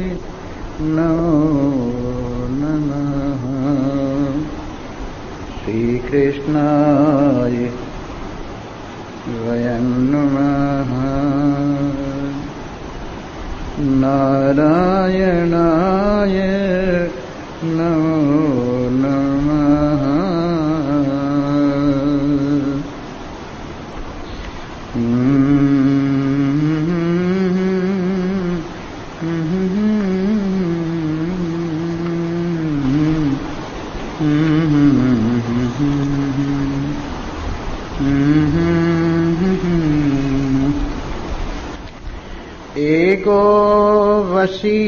नमो नमः। श्रीकृष्णाय वयं नमः। नारायणाय नमो नमः। एको वशी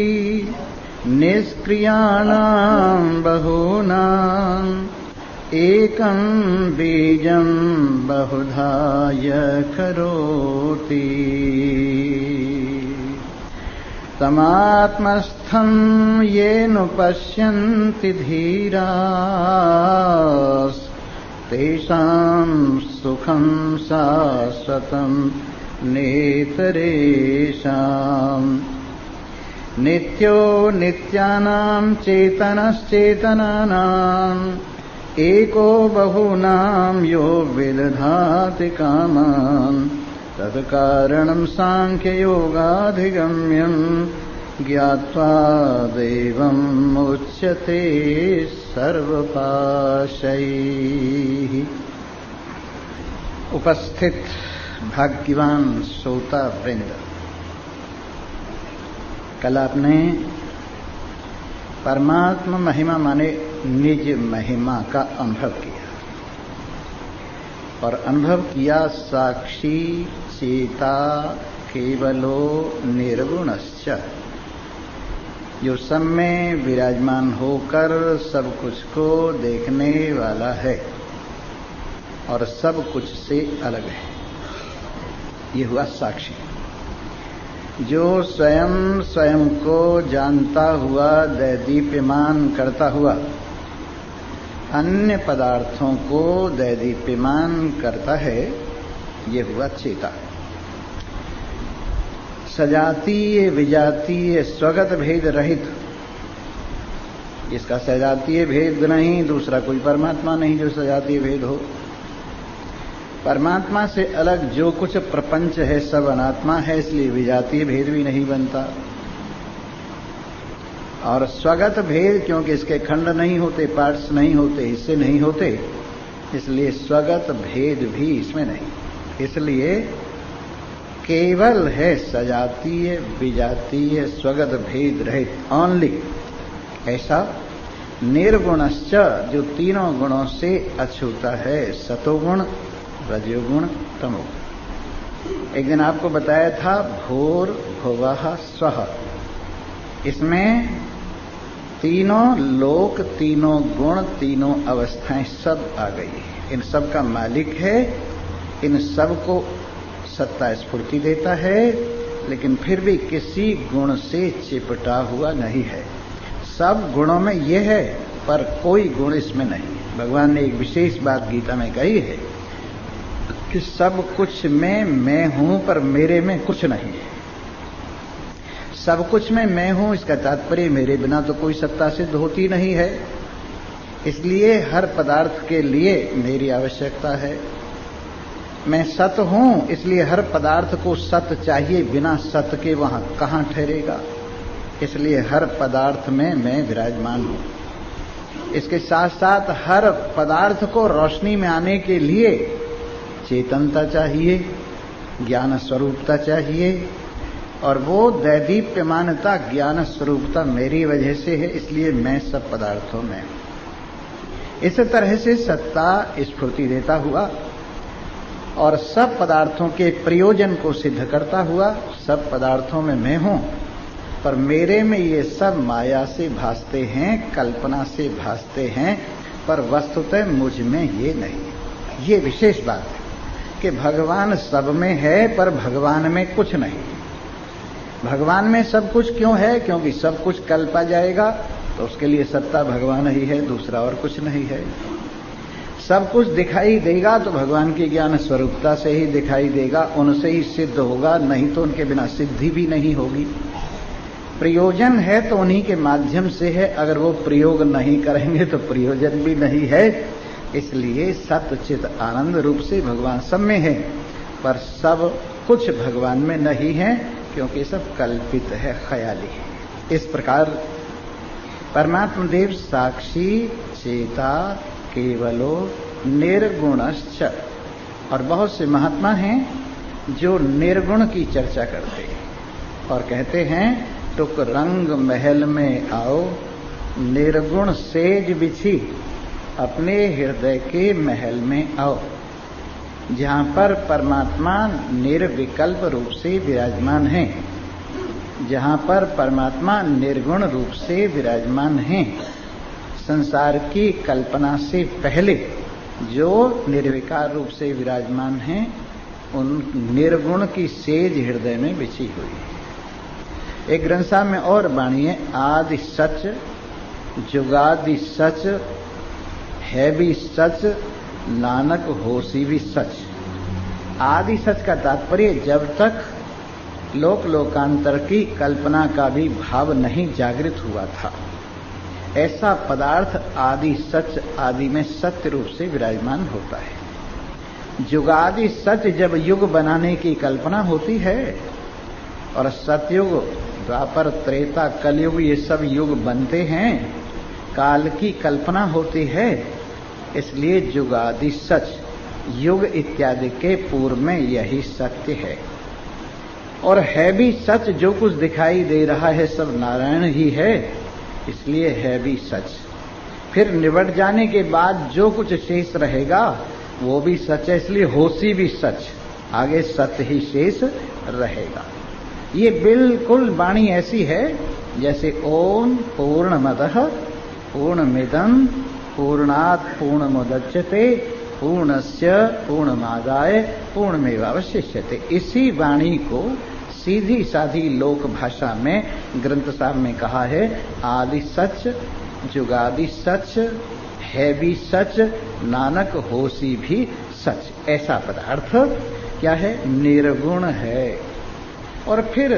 निष्क्रियाणां बहूनां एकं बीजं बहुधाय करोति। तमात्मस्थं येन पश्यन्ति धीराः तेषां सुखं शाश्वतं नेतरेषाम्। नित्यो नित्यानां चेतनश्चेतनानाम् एको बहूनां यो विदधाति कामान् तत्कारणं सांख्ययोगाधिगम्यं ज्ञात्वा दैवं मुच्यते सर्वपाशैः। उपस्थित भाग्यवान श्रोता वृंद, कल आपने परमात्मा महिमा माने निज महिमा का अनुभव किया और अनुभव किया साक्षी चेता केवलो निर्गुणश्च, जो सब में विराजमान होकर सब कुछ को देखने वाला है और सब कुछ से अलग है। ये हुआ साक्षी, जो स्वयं स्वयं को जानता हुआ दैदीप्यमान करता हुआ अन्य पदार्थों को दैदीप्यमान करता है। ये हुआ चेता। सजातीय विजातीय स्वगत भेद रहित, इसका सजातीय भेद नहीं, दूसरा कोई परमात्मा नहीं जो सजातीय भेद हो। परमात्मा से अलग जो कुछ प्रपंच है सब अनात्मा है, इसलिए विजातीय भेद भी नहीं बनता। और स्वगत भेद, क्योंकि इसके खंड नहीं होते, पार्ट्स नहीं होते, हिस्से नहीं होते, इसलिए स्वगत भेद भी इसमें नहीं। इसलिए केवल है सजातीय विजातीय स्वगत भेद रहित, ओनली ऐसा निर्गुणश्च, जो तीनों गुणों से अछूता है, सतोगुण रजोगुण तमोगुण। एक दिन आपको बताया था भूर भुवः स्वः, इसमें तीनों लोक, तीनों गुण, तीनों अवस्थाएं सब आ गई। इन सब का मालिक है, इन सब को सत्ता स्फूर्ति देता है, लेकिन फिर भी किसी गुण से चिपटा हुआ नहीं है। सब गुणों में ये है पर कोई गुण इसमें नहीं। भगवान ने एक विशेष बात गीता में कही है कि सब कुछ में मैं हूं पर मेरे में कुछ नहीं है। सब कुछ में मैं हूं, इसका तात्पर्य मेरे बिना तो कोई सत्ता सिद्ध होती नहीं है। इसलिए हर पदार्थ के लिए मेरी आवश्यकता है। मैं सत हूं, इसलिए हर पदार्थ को सत चाहिए, बिना सत के वहां कहां ठहरेगा। इसलिए हर पदार्थ में मैं विराजमान हूं। इसके साथ साथ हर पदार्थ को रोशनी में आने के लिए चेतनता चाहिए, ज्ञान स्वरूपता चाहिए, और वो दैदीप्यमानता ज्ञान स्वरूपता मेरी वजह से है, इसलिए मैं सब पदार्थों में। इस तरह से सत्ता स्फूर्ति देता हुआ और सब पदार्थों के प्रयोजन को सिद्ध करता हुआ, सब पदार्थों में मैं हूं पर मेरे में ये सब माया से भासते हैं, कल्पना से भासते हैं, पर वस्तुतः मुझ में ये नहीं। ये विशेष बात है कि भगवान सब में है पर भगवान में कुछ नहीं। भगवान में सब कुछ क्यों है? क्योंकि सब कुछ कल पा जाएगा, तो उसके लिए सत्ता भगवान ही है, दूसरा और कुछ नहीं है। सब कुछ दिखाई देगा तो भगवान की ज्ञान स्वरूपता से ही दिखाई देगा, उनसे ही सिद्ध होगा, नहीं तो उनके बिना सिद्धि भी नहीं होगी। प्रयोजन है तो उन्हीं के माध्यम से है, अगर वो प्रयोग नहीं करेंगे तो प्रयोजन भी नहीं है। इसलिए सत चित आनंद रूप से भगवान सब में है, पर सब कुछ भगवान में नहीं है, क्योंकि सब कल्पित है, ख्याली है। इस प्रकार परमात्मा देव साक्षी चेता केवलो निर्गुणश्च। और बहुत से महात्मा हैं जो निर्गुण की चर्चा करते हैं और कहते हैं टुक रंग महल में आओ, निर्गुण सेज बिछी अपने हृदय के महल में आओ। जहां पर परमात्मा निर्विकल्प रूप से विराजमान है, जहां पर परमात्मा निर्गुण रूप से विराजमान है, संसार की कल्पना से पहले जो निर्विकार रूप से विराजमान हैं, उन निर्गुण की सेज हृदय में बिछी हुई है। एक ग्रंथ साहब में और वाणी है, आदि सच जुगादि सच है भी सच, नानक होसी भी सच। आदि सच का तात्पर्य जब तक लोक लोकांतर की कल्पना का भी भाव नहीं जागृत हुआ था, ऐसा पदार्थ आदि सच आदि में सत्य रूप से विराजमान होता है। जुगादि सच जब युग बनाने की कल्पना होती है, और सतयुग द्वापर त्रेता कलयुग ये सब युग बनते हैं, काल की कल्पना होती है, इसलिए जुगादि सच युग इत्यादि के पूर्व में यही सत्य है। और है भी सच, जो कुछ दिखाई दे रहा है सब नारायण ही है, इसलिए है भी सच। फिर निबट जाने के बाद जो कुछ शेष रहेगा वो भी सच है, इसलिए होसी भी सच, आगे सत्य ही शेष रहेगा। ये बिल्कुल वाणी ऐसी है जैसे ओम पूर्णमदः पूर्णमिदं पूर्णात् पूर्णमुदच्यते पूर्णस्य पूर्णमादाय पूर्णमेवावशिष्यते। इसी वाणी को सीधी साधी लोक भाषा में ग्रंथ साहब में कहा है, आदि सच जुगादि सच है भी सच, नानक होसी भी सच। ऐसा पदार्थ क्या है? निर्गुण है। और फिर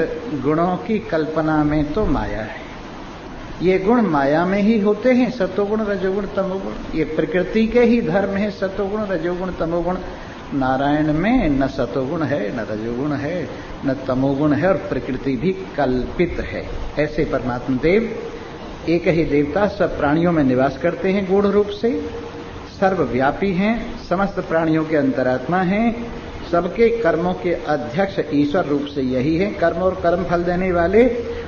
गुणों की कल्पना में तो माया है। ये गुण माया में ही होते हैं, सतोगुण रजोगुण तमोगुण। ये प्रकृति के ही धर्म है, सतोगुण रजोगुण तमोगुण। नारायण में न सतोगुण है, न रजोगुण है, न तमोगुण है, और प्रकृति भी कल्पित है। ऐसे परमात्मा देव एक ही देवता सब प्राणियों में निवास करते हैं, गूढ़ रूप से सर्वव्यापी हैं, समस्त प्राणियों के अंतरात्मा हैं, सबके कर्मों के अध्यक्ष ईश्वर रूप से यही है, कर्म और कर्म फल देने वाले,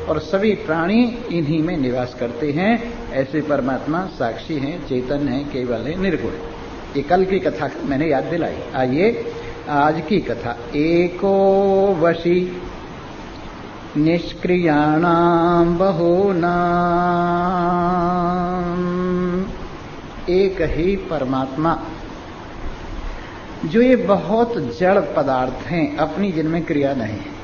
और सभी प्राणी इन्हीं में निवास करते हैं। ऐसे परमात्मा साक्षी हैं, चेतन हैं, केवल है, निर्गुण। ये कल की कथा मैंने याद दिलाई। आइए आज की कथा। एको वशी निष्क्रियाणाम बहूनाम। एक ही परमात्मा, जो ये बहुत जड़ पदार्थ हैं, अपनी जिनमें क्रिया नहीं है।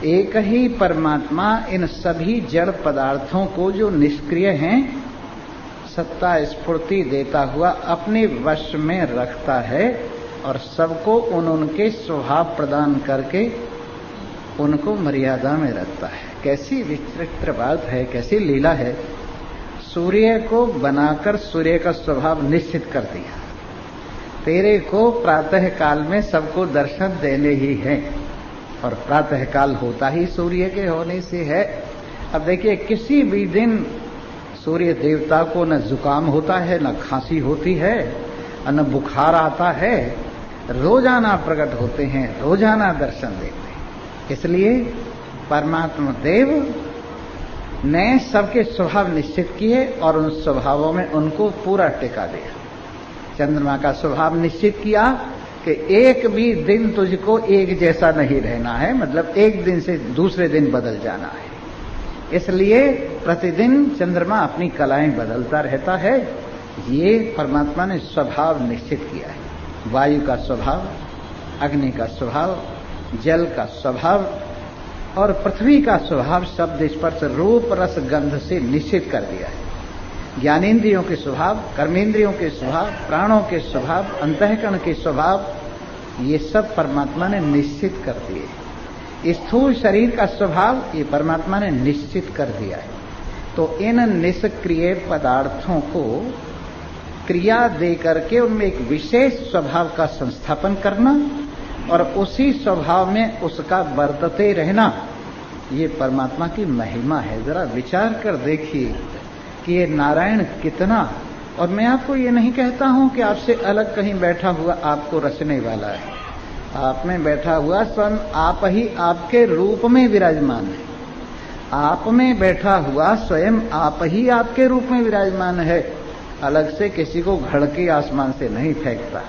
एक ही परमात्मा इन सभी जड़ पदार्थों को जो निष्क्रिय हैं, सत्ता स्फूर्ति देता हुआ अपने वश में रखता है, और सबको उनके स्वभाव प्रदान करके उनको मर्यादा में रखता है। कैसी विचित्र बात है, कैसी लीला है। सूर्य को बनाकर सूर्य का स्वभाव निश्चित कर दिया। तेरे को प्रातः काल में सबको दर्शन देने ही है, और प्रातः काल होता ही सूर्य के होने से है। अब देखिए, किसी भी दिन सूर्य देवता को न जुकाम होता है, न खांसी होती है, न बुखार आता है, रोजाना प्रकट होते हैं, रोजाना दर्शन देते हैं। इसलिए परमात्मा देव ने सबके स्वभाव निश्चित किए और उन स्वभावों में उनको पूरा टिका दिया। चंद्रमा का स्वभाव निश्चित किया कि एक भी दिन तुझको एक जैसा नहीं रहना है, मतलब एक दिन से दूसरे दिन बदल जाना है। इसलिए प्रतिदिन चंद्रमा अपनी कलाएं बदलता रहता है। ये परमात्मा ने स्वभाव निश्चित किया है। वायु का स्वभाव, अग्नि का स्वभाव, जल का स्वभाव और पृथ्वी का स्वभाव शब्द स्पर्श रूप रस गंध से निश्चित कर दिया है। ज्ञानेन्द्रियों के स्वभाव, कर्मेंद्रियों के स्वभाव, प्राणों के स्वभाव, अंतःकरण के स्वभाव, ये सब परमात्मा ने निश्चित कर दिए। स्थूल शरीर का स्वभाव ये परमात्मा ने निश्चित कर दिया है। तो इन निष्क्रिय पदार्थों को क्रिया दे करके उनमें एक विशेष स्वभाव का संस्थापन करना और उसी स्वभाव में उसका बरतते रहना, ये परमात्मा की महिमा है। जरा विचार कर देखिए कि ये नारायण कितना, और मैं आपको ये नहीं कहता हूं कि आपसे अलग कहीं बैठा हुआ आपको रचने वाला है। आप में बैठा हुआ स्वयं आप ही आपके रूप में विराजमान है। आप में बैठा हुआ स्वयं आप ही आपके रूप में विराजमान है। अलग से किसी को घड़ के आसमान से नहीं फेंकता।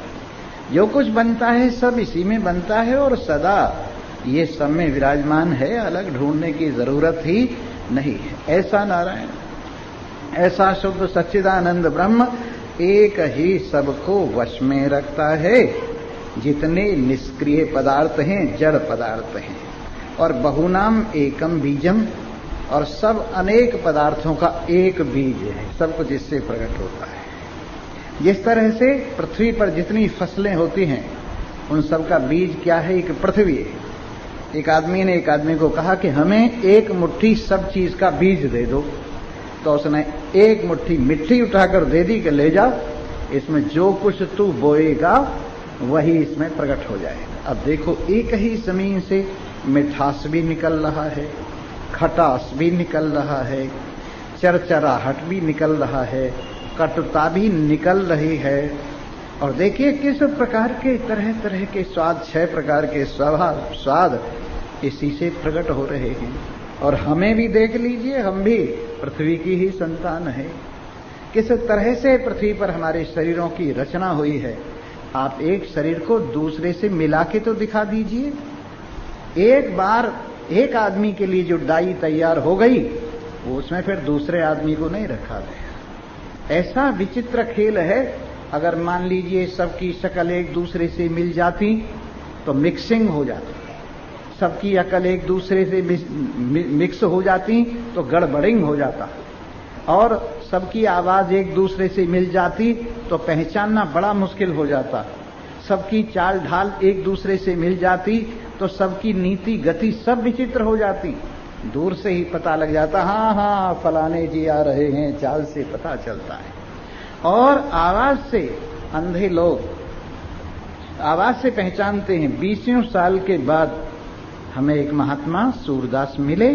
जो कुछ बनता है सब इसी में बनता है और सदा ये सब में विराजमान है। अलग ढूंढने की जरूरत ही नहीं है। ऐसा नारायण, ऐसा शुद्ध सच्चिदानंद ब्रह्म एक ही सबको वश में रखता है। जितने निष्क्रिय पदार्थ हैं, जड़ पदार्थ हैं, और बहुनाम एकम बीजम, और सब अनेक पदार्थों का एक बीज है। सब कुछ इससे प्रकट होता है। जिस तरह से पृथ्वी पर जितनी फसलें होती हैं उन सब का बीज क्या है? एक पृथ्वी है। एक आदमी ने एक आदमी को कहा कि हमें एक मुट्ठी सब चीज का बीज दे दो, तो उसने एक मुट्ठी मिट्टी उठाकर दे दी कि ले जाओ, इसमें जो कुछ तू बोएगा वही इसमें प्रकट हो जाएगा। अब देखो, एक ही जमीन से मिठास भी निकल रहा है, खटास भी निकल रहा है, चरचराहट भी निकल रहा है, कटुता भी निकल रही है। और देखिए किस प्रकार के तरह तरह के स्वाद, 6 प्रकार के स्वाद इसी से प्रकट हो रहे हैं। और हमें भी देख लीजिए, हम भी पृथ्वी की ही संतान है। किस तरह से पृथ्वी पर हमारे शरीरों की रचना हुई है। आप एक शरीर को दूसरे से मिला के तो दिखा दीजिए। एक बार एक आदमी के लिए जो डाई तैयार हो गई, वो उसमें फिर दूसरे आदमी को नहीं रखा गया। ऐसा विचित्र खेल है। अगर मान लीजिए सबकी शक्ल एक दूसरे से मिल जाती तो मिक्सिंग हो जाती, सबकी अकल एक दूसरे से मिक्स हो जाती तो गड़बड़िंग हो जाता, और सबकी आवाज एक दूसरे से मिल जाती तो पहचानना बड़ा मुश्किल हो जाता, सबकी चाल ढाल एक दूसरे से मिल जाती तो सबकी नीति गति सब विचित्र हो जाती। दूर से ही पता लग जाता, हाँ हाँ फलाने जी आ रहे हैं, चाल से पता चलता है। और आवाज से अंधे लोग आवाज से पहचानते हैं। 20 साल के बाद हमें एक महात्मा सूरदास मिले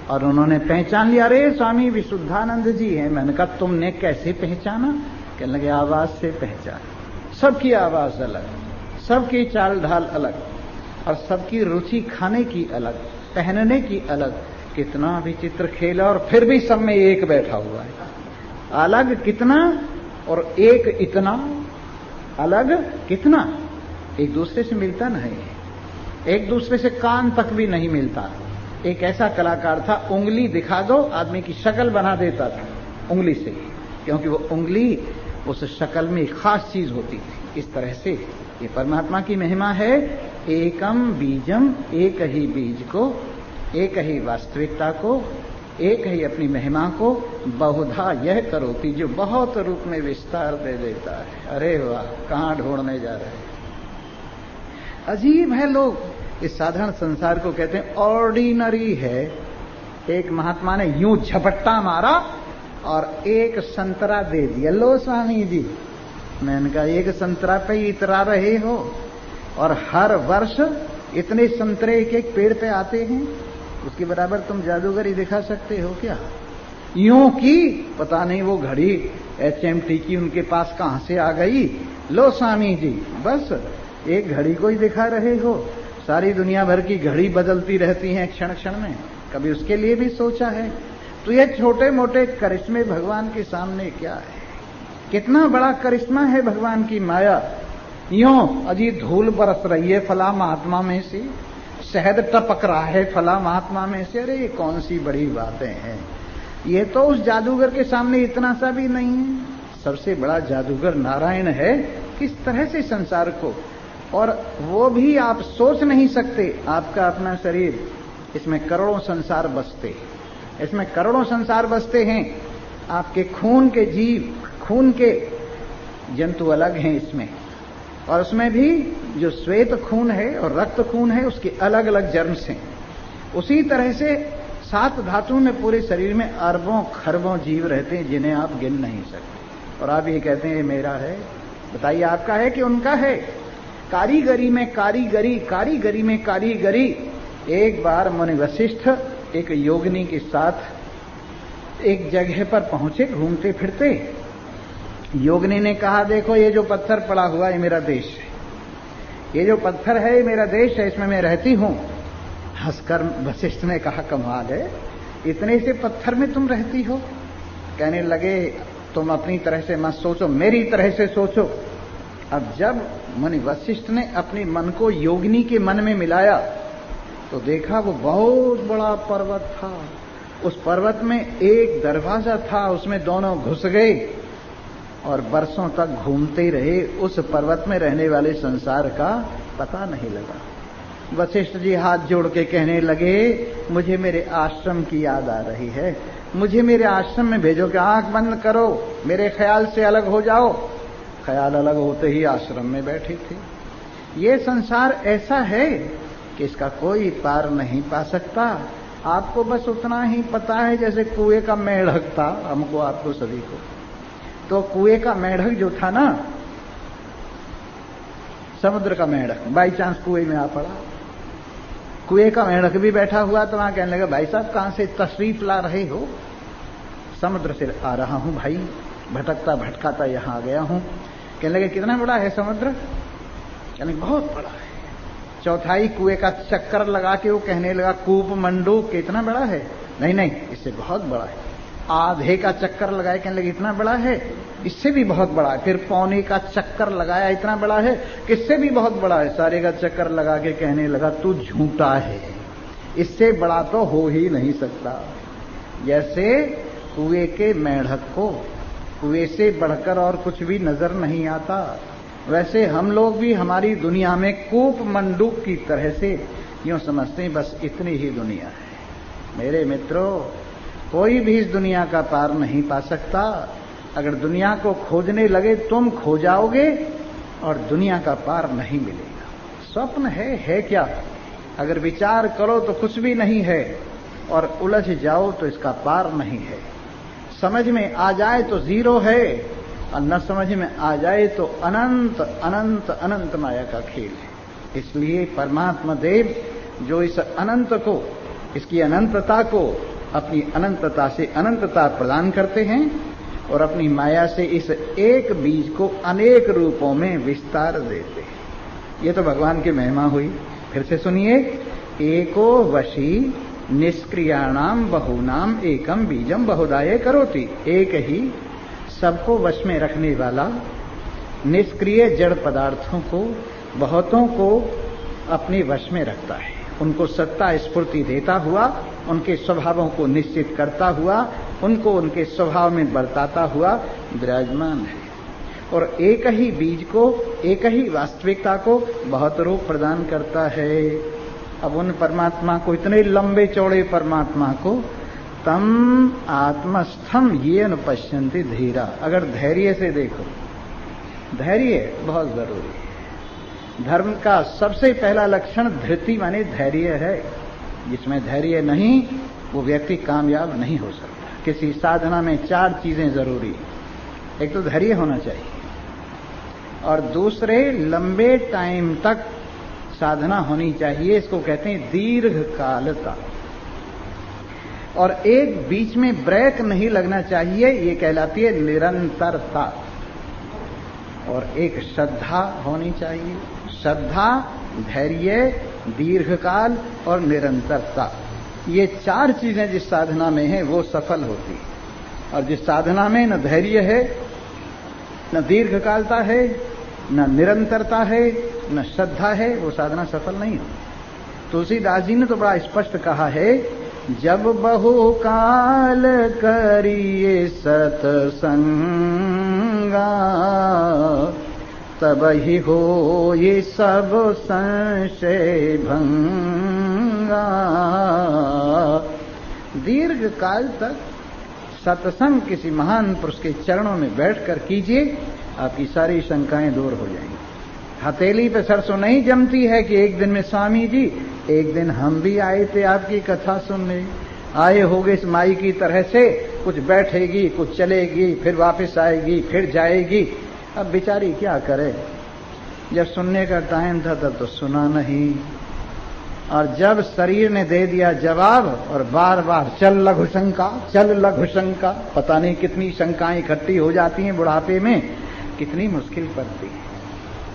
और उन्होंने पहचान लिया, अरे स्वामी विशुद्धानंद जी हैं। मैंने कहा तुमने कैसे पहचाना? कहने लगे आवाज से पहचान। सबकी आवाज अलग, सबकी चाल ढाल अलग, और सबकी रुचि खाने की अलग, पहनने की अलग। कितना विचित्र खेल है। और फिर भी सब में एक बैठा हुआ है। अलग कितना और एक इतना, अलग कितना, एक दूसरे से मिलता नहीं, एक दूसरे से कान तक भी नहीं मिलता। एक ऐसा कलाकार था, उंगली दिखा दो आदमी की शक्ल बना देता था उंगली से, क्योंकि वो उंगली उस शक्ल में एक खास चीज होती थी। इस तरह से ये परमात्मा की महिमा है। एकम बीजम, एक ही बीज को, एक ही वास्तविकता को, एक ही अपनी महिमा को बहुधा यह करोती, जो बहुत रूप में विस्तार दे देता है। अरे वाह, कहां ढूंढने जा रहे हैं। अजीब है, लोग इस साधारण संसार को कहते हैं ऑर्डिनरी है। एक महात्मा ने यूं झपट्टा मारा और एक संतरा दे दिया, लो स्वामी जी। मैंने कहा एक संतरा पे इतरा रहे हो और हर वर्ष इतने संतरे एक पेड़ पे आते हैं, उसके बराबर तुम जादूगरी दिखा सकते हो क्या? यूं की पता नहीं वो घड़ी HMT की उनके पास कहां से आ गई। लो स्वामी जी, बस एक घड़ी को ही दिखा रहे हो। सारी दुनिया भर की घड़ी बदलती रहती हैं क्षण क्षण में, कभी उसके लिए भी सोचा है? तो ये छोटे मोटे करिश्मे भगवान के सामने क्या है? कितना बड़ा करिश्मा है भगवान की माया। यूं अजी धूल बरस रही है फला महात्मा में से, शहद टपक रहा है फला महात्मा में से। अरे ये कौन सी बड़ी बातें हैं। ये तो उस जादूगर के सामने इतना सा भी नहीं है। सबसे बड़ा जादूगर नारायण है। किस तरह से संसार को, और वो भी आप सोच नहीं सकते। आपका अपना शरीर, इसमें करोड़ों संसार बसते, इसमें करोड़ों संसार बसते हैं। आपके खून के जीव, खून के जंतु अलग हैं इसमें, और उसमें भी जो श्वेत खून है और रक्त खून है उसके अलग अलग जर्म्स हैं। उसी तरह से 7 धातुओं में पूरे शरीर में अरबों खरबों जीव रहते हैं जिन्हें आप गिन नहीं सकते, और आप ये कहते हैं ये मेरा है। बताइए आपका है कि उनका है? कारीगरी में कारीगरी, कारीगरी में कारीगरी। एक बार मुनि वशिष्ठ एक योगिनी के साथ एक जगह पर पहुंचे घूमते फिरते। योगिनी ने कहा देखो ये जो पत्थर पड़ा हुआ है मेरा देश है, ये जो पत्थर है मेरा देश है, इसमें मैं रहती हूं। हंसकर वशिष्ठ ने कहा कमाल है, इतने से पत्थर में तुम रहती हो? कहने लगे तुम अपनी तरह से मत सोचो, मेरी तरह से सोचो। अब जब मुनि वशिष्ठ ने अपने मन को योगिनी के मन में मिलाया तो देखा वो बहुत बड़ा पर्वत था। उस पर्वत में एक दरवाजा था, उसमें दोनों घुस गए और बरसों तक घूमते रहे। उस पर्वत में रहने वाले संसार का पता नहीं लगा। वशिष्ठ जी हाथ जोड़ के कहने लगे मुझे मेरे आश्रम की याद आ रही है, मुझे मेरे आश्रम में भेजो कि आंख बंद करो, मेरे ख्याल से अलग हो जाओ। ख्याल अलग होते ही आश्रम में बैठी थी। ये संसार ऐसा है कि इसका कोई पार नहीं पा सकता। आपको बस उतना ही पता है जैसे कुएं का मेढक था, हमको आपको सभी को। तो कुएं का मेढक जो था ना, समुद्र का मेढक, बाई चांस कुएं में आ पड़ा। कुएं का मेढक भी बैठा हुआ तो वहां कहने लगा भाई साहब कहां से तशरीफ ला रहे हो? समुद्र से आ रहा हूं भाई, भटकता भटकाता यहां आ गया हूं। कहने लगे कितना बड़ा है समुद्र? कहने बहुत बड़ा है। चौथाई कुएं का चक्कर लगा के वो कहने लगा कूप मंडू कितना बड़ा है? नहीं नहीं इससे बहुत बड़ा है। आधे का चक्कर लगाया, कहने लगे इतना बड़ा है? इससे भी बहुत बड़ा है। फिर पौने का चक्कर लगाया, इतना बड़ा है? किससे भी बहुत बड़ा है। सारे का चक्कर लगा के कहने लगा तू झूठा है, इससे बड़ा तो हो ही नहीं सकता। जैसे कुएं के मेढक को कुएं से बढ़कर और कुछ भी नजर नहीं आता, वैसे हम लोग भी हमारी दुनिया में कूप मंडूक की तरह से यूं समझते हैं बस इतनी ही दुनिया है। मेरे मित्रों, कोई भी इस दुनिया का पार नहीं पा सकता। अगर दुनिया को खोजने लगे तुम खो जाओगे और दुनिया का पार नहीं मिलेगा। स्वप्न है क्या? अगर विचार करो तो कुछ भी नहीं है, और उलझ जाओ तो इसका पार नहीं है। समझ में आ जाए तो जीरो है, और न समझ में आ जाए तो अनंत अनंत अनंत माया का खेल है। इसलिए परमात्मा देव जो इस अनंत को, इसकी अनंतता को अपनी अनंतता से अनंतता प्रदान करते हैं और अपनी माया से इस एक बीज को अनेक रूपों में विस्तार देते हैं। ये तो भगवान की महिमा हुई। फिर से सुनिए, एको वशी निष्क्रियाणाम बहुनाम एकम बीजम बहुदाय करोति। एक ही सबको वश में रखने वाला, निष्क्रिय जड़ पदार्थों को, बहुतों को अपने वश में रखता है। उनको सत्ता स्फूर्ति देता हुआ, उनके स्वभावों को निश्चित करता हुआ, उनको उनके स्वभाव में बरताता हुआ विराजमान है। और एक ही बीज को, एक ही वास्तविकता को बहुत रूप प्रदान करता है। अब उन परमात्मा को, इतने लंबे चौड़े परमात्मा को, तम आत्मस्थम ये अनुपश्यन्ति धीरा। अगर धैर्य से देखो, धैर्य बहुत जरूरी है। धर्म का सबसे पहला लक्षण धृति माने धैर्य है। जिसमें धैर्य नहीं वो व्यक्ति कामयाब नहीं हो सकता। किसी साधना में 4 चीजें जरूरी। एक तो धैर्य होना चाहिए, और दूसरे लंबे टाइम तक साधना होनी चाहिए, इसको कहते हैं दीर्घकालता। और एक बीच में ब्रेक नहीं लगना चाहिए, ये कहलाती है निरंतरता। और एक श्रद्धा होनी चाहिए। श्रद्धा, धैर्य, दीर्घकाल और निरंतरता, ये 4 चीजें जिस साधना में है वो सफल होती है। और जिस साधना में न धैर्य है, न दीर्घकालता है, न निरंतरता है, न श्रद्धा है, वो साधना सफल नहीं होती। तुलसीदास जी ने तो बड़ा स्पष्ट कहा है, जब बहुकाल करिए सत्संगा तब ही हो ये सब संशय भंगा। दीर्घ काल तक सत्संग किसी महान पुरुष के चरणों में बैठकर कीजिए, आपकी सारी शंकाएं दूर हो जाएंगी। हथेली पे सरसों नहीं जमती है कि एक दिन में स्वामी जी, एक दिन हम भी आए थे आपकी कथा सुनने, आए होगे इस माई की तरह से, कुछ बैठेगी, कुछ चलेगी, फिर वापस आएगी, फिर जाएगी। अब बेचारी क्या करे, जब सुनने का टाइम था तब तो सुना नहीं, और जब शरीर ने दे दिया जवाब, और बार बार चल लघु शंका, चल लघु शंका, पता नहीं कितनी शंकाएं इकट्ठी हो जाती हैं बुढ़ापे में, कितनी मुश्किल पड़ती है।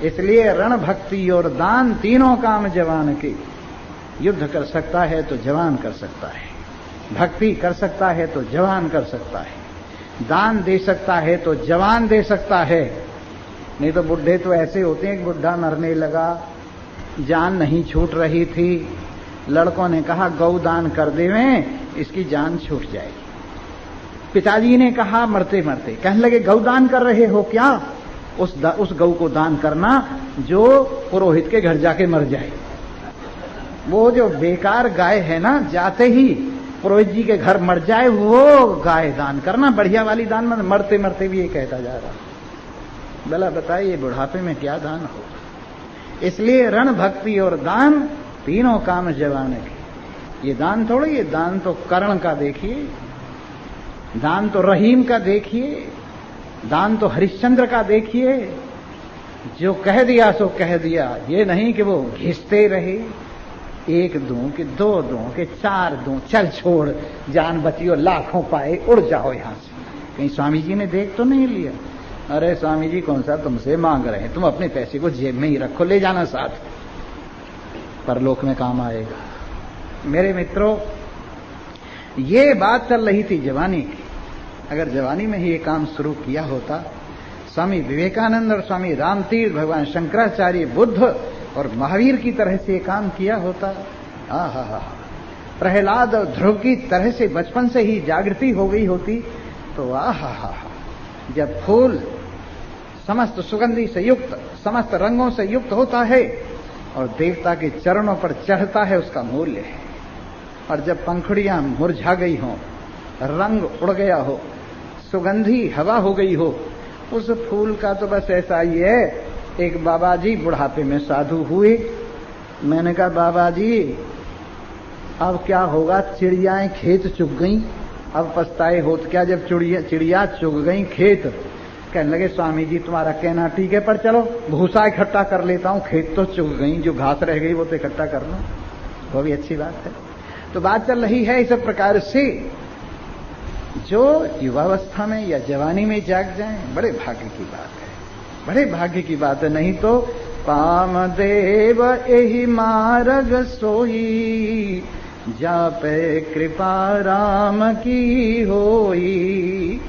इसलिए रण, भक्ति और दान तीनों काम जवान के। युद्ध कर सकता है तो जवान कर सकता है, भक्ति कर सकता है तो जवान कर सकता है, दान दे सकता है तो जवान दे सकता है। नहीं तो बुढ़े तो ऐसे होते हैं कि बुढ़ा मरने लगा, जान नहीं छूट रही थी, लड़कों ने कहा गौ दान कर देवें, इसकी जान छूट जाएगी। पिताजी ने कहा मरते मरते, कहने लगे गौ दान कर रहे हो क्या? उस गौ को दान करना जो पुरोहित के घर जाके मर जाए। वो जो बेकार गाय है ना, जाते ही पुरोहित जी के घर मर जाए, वो गाय दान करना, बढ़िया वाली दान। मरते मरते भी ये कहता जा रहा। भला बताइए बुढ़ापे में क्या दान होगा। इसलिए रण, भक्ति और दान तीनों काम जवान के। ये दान थोड़ी, ये दान तो कर्ण का देखिए, दान तो रहीम का देखिए, दान तो हरिश्चंद्र का देखिए। जो कह दिया सो कह दिया, ये नहीं कि वो घिसते रहे, एक दूं कि दो दूं कि चार दूं, चल छोड़, जान बची और लाखों पाए, उड़ जाओ यहां से। कहीं स्वामी जी ने देख तो नहीं लिया? अरे स्वामी जी कौन सा तुमसे मांग रहे हैं, तुम अपने पैसे को जेब में ही रखो, ले जाना साथ, परलोक में काम आएगा। मेरे मित्रों, ये बात चल रही थी जवानी की। अगर जवानी में ही ये काम शुरू किया होता, स्वामी विवेकानंद और स्वामी रामतीर्थ, भगवान शंकराचार्य, बुद्ध और महावीर की तरह से ये काम किया होता, आहा, प्रहलाद और ध्रुव की तरह से बचपन से ही जागृति हो गई होती, तो आहा, जब फूल समस्त सुगंधि से युक्त, समस्त रंगों से युक्त होता है और देवता के चरणों पर चढ़ता है, उसका मूल्य है। और जब पंखुड़ियां मुरझा गई हों, रंग उड़ गया हो, सुगंधी हवा हो गई हो, उस फूल का तो बस ऐसा ही है। एक बाबा जी बुढ़ापे में साधु हुए, मैंने कहा बाबा जी अब क्या होगा, चिड़ियाएं खेत चुग गई, अब पछताए हो तो क्या, जब चिड़िया चुग गई खेत। कहने लगे स्वामी जी तुम्हारा कहना ठीक है, पर चलो भूसा इकट्ठा कर लेता हूं, खेत तो चुग गई, जो घास रह गई वो तो इकट्ठा कर लो, वो भी अच्छी बात है। तो बात चल रही है इस प्रकार से, जो युवावस्था में या जवानी में जाग जाएं, बड़े भाग्य की बात है, बड़े भाग्य की बात है। नहीं तो कामदेव एहि मार्ग सोई, जापे कृपा राम की होई।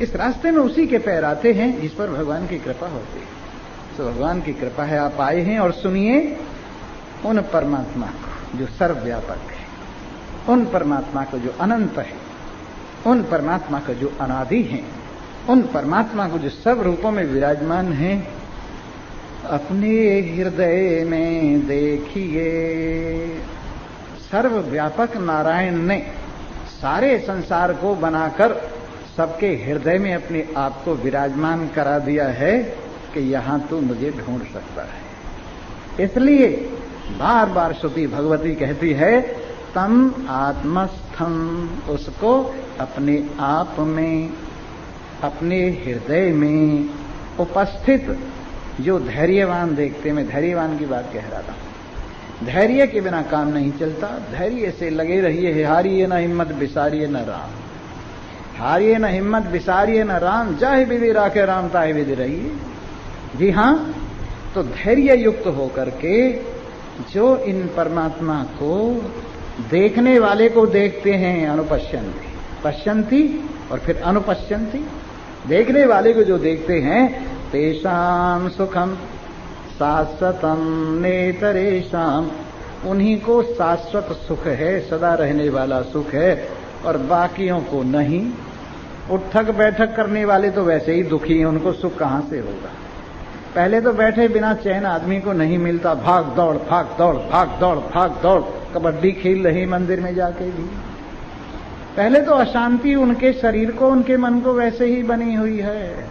इस रास्ते में उसी के पैर आते हैं जिस पर भगवान की कृपा होती है। तो भगवान की कृपा है, आप आए हैं और सुनिए उन परमात्मा को जो सर्वव्यापक है, उन परमात्मा को जो अनंत है, उन परमात्मा को जो अनादि है, उन परमात्मा को जो सब रूपों में विराजमान है, अपने हृदय में देखिए। सर्वव्यापक नारायण ने सारे संसार को बनाकर सबके हृदय में अपने आप को विराजमान करा दिया है कि यहां तू मुझे ढूंढ सकता है। इसलिए बार बार श्रुति भगवती कहती है तम आत्मस्थम, उसको अपने आप में, अपने हृदय में उपस्थित जो धैर्यवान देखते, मैं धैर्यवान की बात कह रहा था। धैर्य के बिना काम नहीं चलता, धैर्य से लगे रहिए, हारिए न हिम्मत बिसारिए न राम, हारिए न हिम्मत बिसारिए न राम, जाहे विधि राखे राम ताहे विधि रहिए। जी हाँ, तो धैर्य युक्त होकर के जो इन परमात्मा को देखने वाले को देखते हैं, अनुपश्यन्ति, पश्यन्ति और फिर अनुपश्यन्ति, देखने वाले को जो देखते हैं, तेषाम सुखम शाश्वतम नेतरेषाम, उन्हीं को शाश्वत सुख है, सदा रहने वाला सुख है, और बाकियों को नहीं। उठक बैठक करने वाले तो वैसे ही दुखी हैं, उनको सुख कहां से होगा। पहले तो बैठे बिना चैन आदमी को नहीं मिलता, भाग दौड़ भाग दौड़ भाग दौड़ भाग दौड़, कबड्डी खेल रहे मंदिर में जाके भी। पहले तो अशांति उनके शरीर को, उनके मन को वैसे ही बनी हुई है।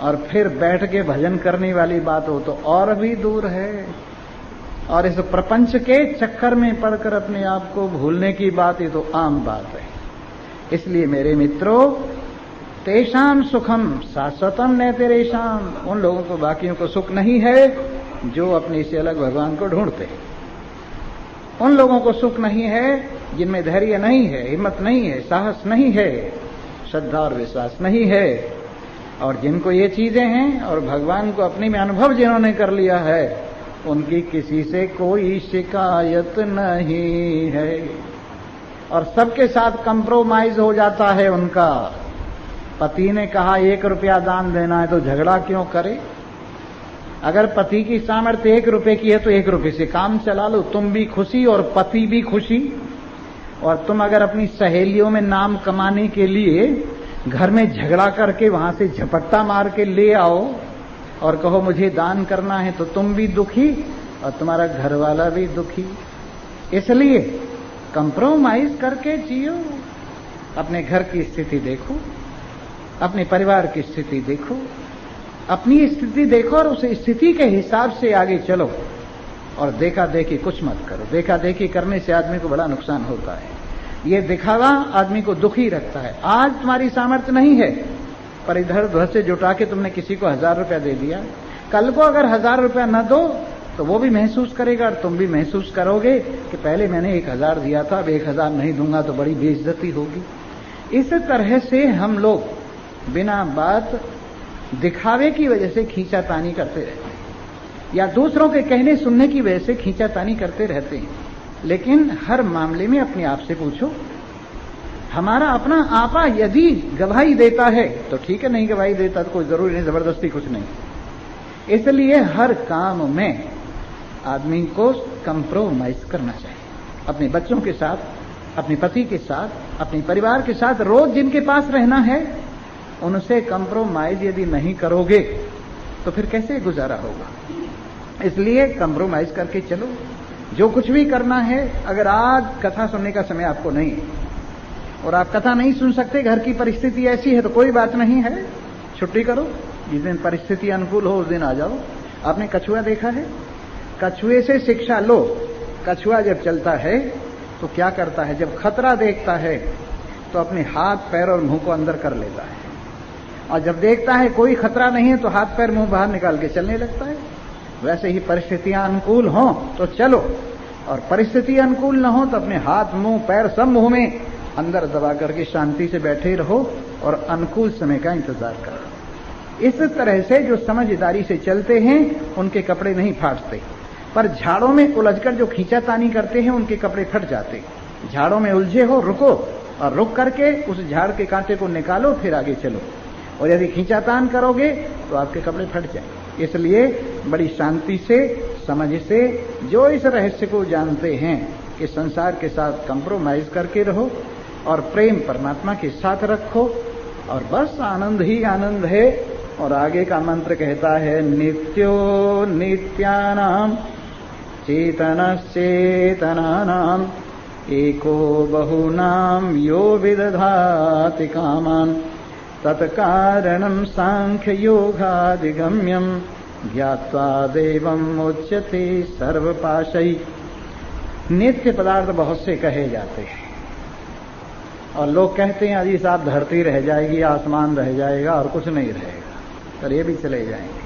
और फिर बैठ के भजन करने वाली बात हो तो और भी दूर है। और इस प्रपंच के चक्कर में पड़कर अपने आप को भूलने की बात ये तो आम बात है। इसलिए मेरे मित्रों, तेषाम सुखम शाश्वतम न तेरेशाम, उन लोगों को, बाकियों को सुख नहीं है जो अपने से अलग भगवान को ढूंढते। उन लोगों को सुख नहीं है जिनमें धैर्य नहीं है, हिम्मत नहीं है, साहस नहीं है, श्रद्धा और विश्वास नहीं है। और जिनको ये चीजें हैं और भगवान को अपने में अनुभव जिन्होंने कर लिया है, उनकी किसी से कोई शिकायत नहीं है और सबके साथ कंप्रोमाइज हो जाता है उनका। पति ने कहा 1 रुपया दान देना है तो झगड़ा क्यों करे? अगर पति की सामर्थ्य 1 रुपए की है तो 1 रुपए से काम चला लो, तुम भी खुशी और पति भी खुशी। और तुम अगर अपनी सहेलियों में नाम कमाने के लिए घर में झगड़ा करके वहां से झपट्टा मार के ले आओ और कहो मुझे दान करना है, तो तुम भी दुखी और तुम्हारा घर वाला भी दुखी। इसलिए कंप्रोमाइज करके जियो। अपने घर की स्थिति देखो, अपने परिवार की स्थिति देखो, अपनी स्थिति देखो और उस स्थिति के हिसाब से आगे चलो। और देखा देखी कुछ मत करो। देखा देखी करने से आदमी को बड़ा नुकसान होता है। ये दिखावा आदमी को दुखी रखता है। आज तुम्हारी सामर्थ्य नहीं है, पर इधर उधर से जुटा के तुमने किसी को 1000 रुपया दे दिया। कल को अगर 1000 रुपया न दो तो वो भी महसूस करेगा और तुम भी महसूस करोगे कि पहले मैंने 1000 दिया था, अब 1000 नहीं दूंगा तो बड़ी बेइज्जती होगी। इस तरह से हम लोग बिना बात दिखावे की वजह से खींचातानी करते रहते हैं या दूसरों के कहने सुनने की वजह से खींचातानी करते रहते हैं। लेकिन हर मामले में अपने आप से पूछो, हमारा अपना आपा यदि गवाही देता है तो ठीक है, नहीं गवाही देता तो कोई जरूरी नहीं, जबरदस्ती कुछ नहीं। इसलिए हर काम में आदमी को कंप्रोमाइज करना चाहिए। अपने बच्चों के साथ, अपने पति के साथ, अपने परिवार के साथ, रोज जिनके पास रहना है उनसे कंप्रोमाइज यदि नहीं करोगे तो फिर कैसे गुजारा होगा। इसलिए कंप्रोमाइज करके चलो। जो कुछ भी करना है, अगर आज कथा सुनने का समय आपको नहीं है और आप कथा नहीं सुन सकते, घर की परिस्थिति ऐसी है, तो कोई बात नहीं है, छुट्टी करो। जिस दिन परिस्थिति अनुकूल हो उस दिन आ जाओ। आपने कछुआ देखा है? कछुए से शिक्षा लो। कछुआ जब चलता है तो क्या करता है? जब खतरा देखता है तो अपने हाथ पैर और मुंह को अंदर कर लेता है, और जब देखता है कोई खतरा नहीं है तो हाथ पैर मुंह बाहर निकाल के चलने लगता है। वैसे ही परिस्थितियां अनुकूल हों तो चलो, और परिस्थिति अनुकूल न हो तो अपने हाथ मुंह पैर सब मुंह में अंदर दबा करके शांति से बैठे रहो और अनुकूल समय का इंतजार करो। इस तरह से जो समझदारी से चलते हैं उनके कपड़े नहीं फाटते, पर झाड़ों में उलझकर जो खींचातानी करते हैं उनके कपड़े फट जाते। झाड़ों में उलझे हो, रुको, और रुक करके उस झाड़ के कांटे को निकालो, फिर आगे चलो। और यदि खींचातान करोगे तो आपके कपड़े फट जाएंगे। इसलिए बड़ी शांति से, समझ से, जो इस रहस्य को जानते हैं कि संसार के साथ कंप्रोमाइज करके रहो और प्रेम परमात्मा के साथ रखो, और बस आनंद ही आनंद है। और आगे का मंत्र कहता है, नित्यो नित्यानाम चेतनश्चेतनानाम एको बहुनाम यो विदधाति कामान तत्कारणं सांख्य योगादिगम्यम ज्ञात्वा देवम उच्यते सर्वपाशै। नित्य पदार्थ बहुत से कहे जाते हैं और लोग कहते हैं अजी साहब धरती रह जाएगी, आसमान रह जाएगा और कुछ नहीं रहेगा, पर ये भी चले जाएंगे।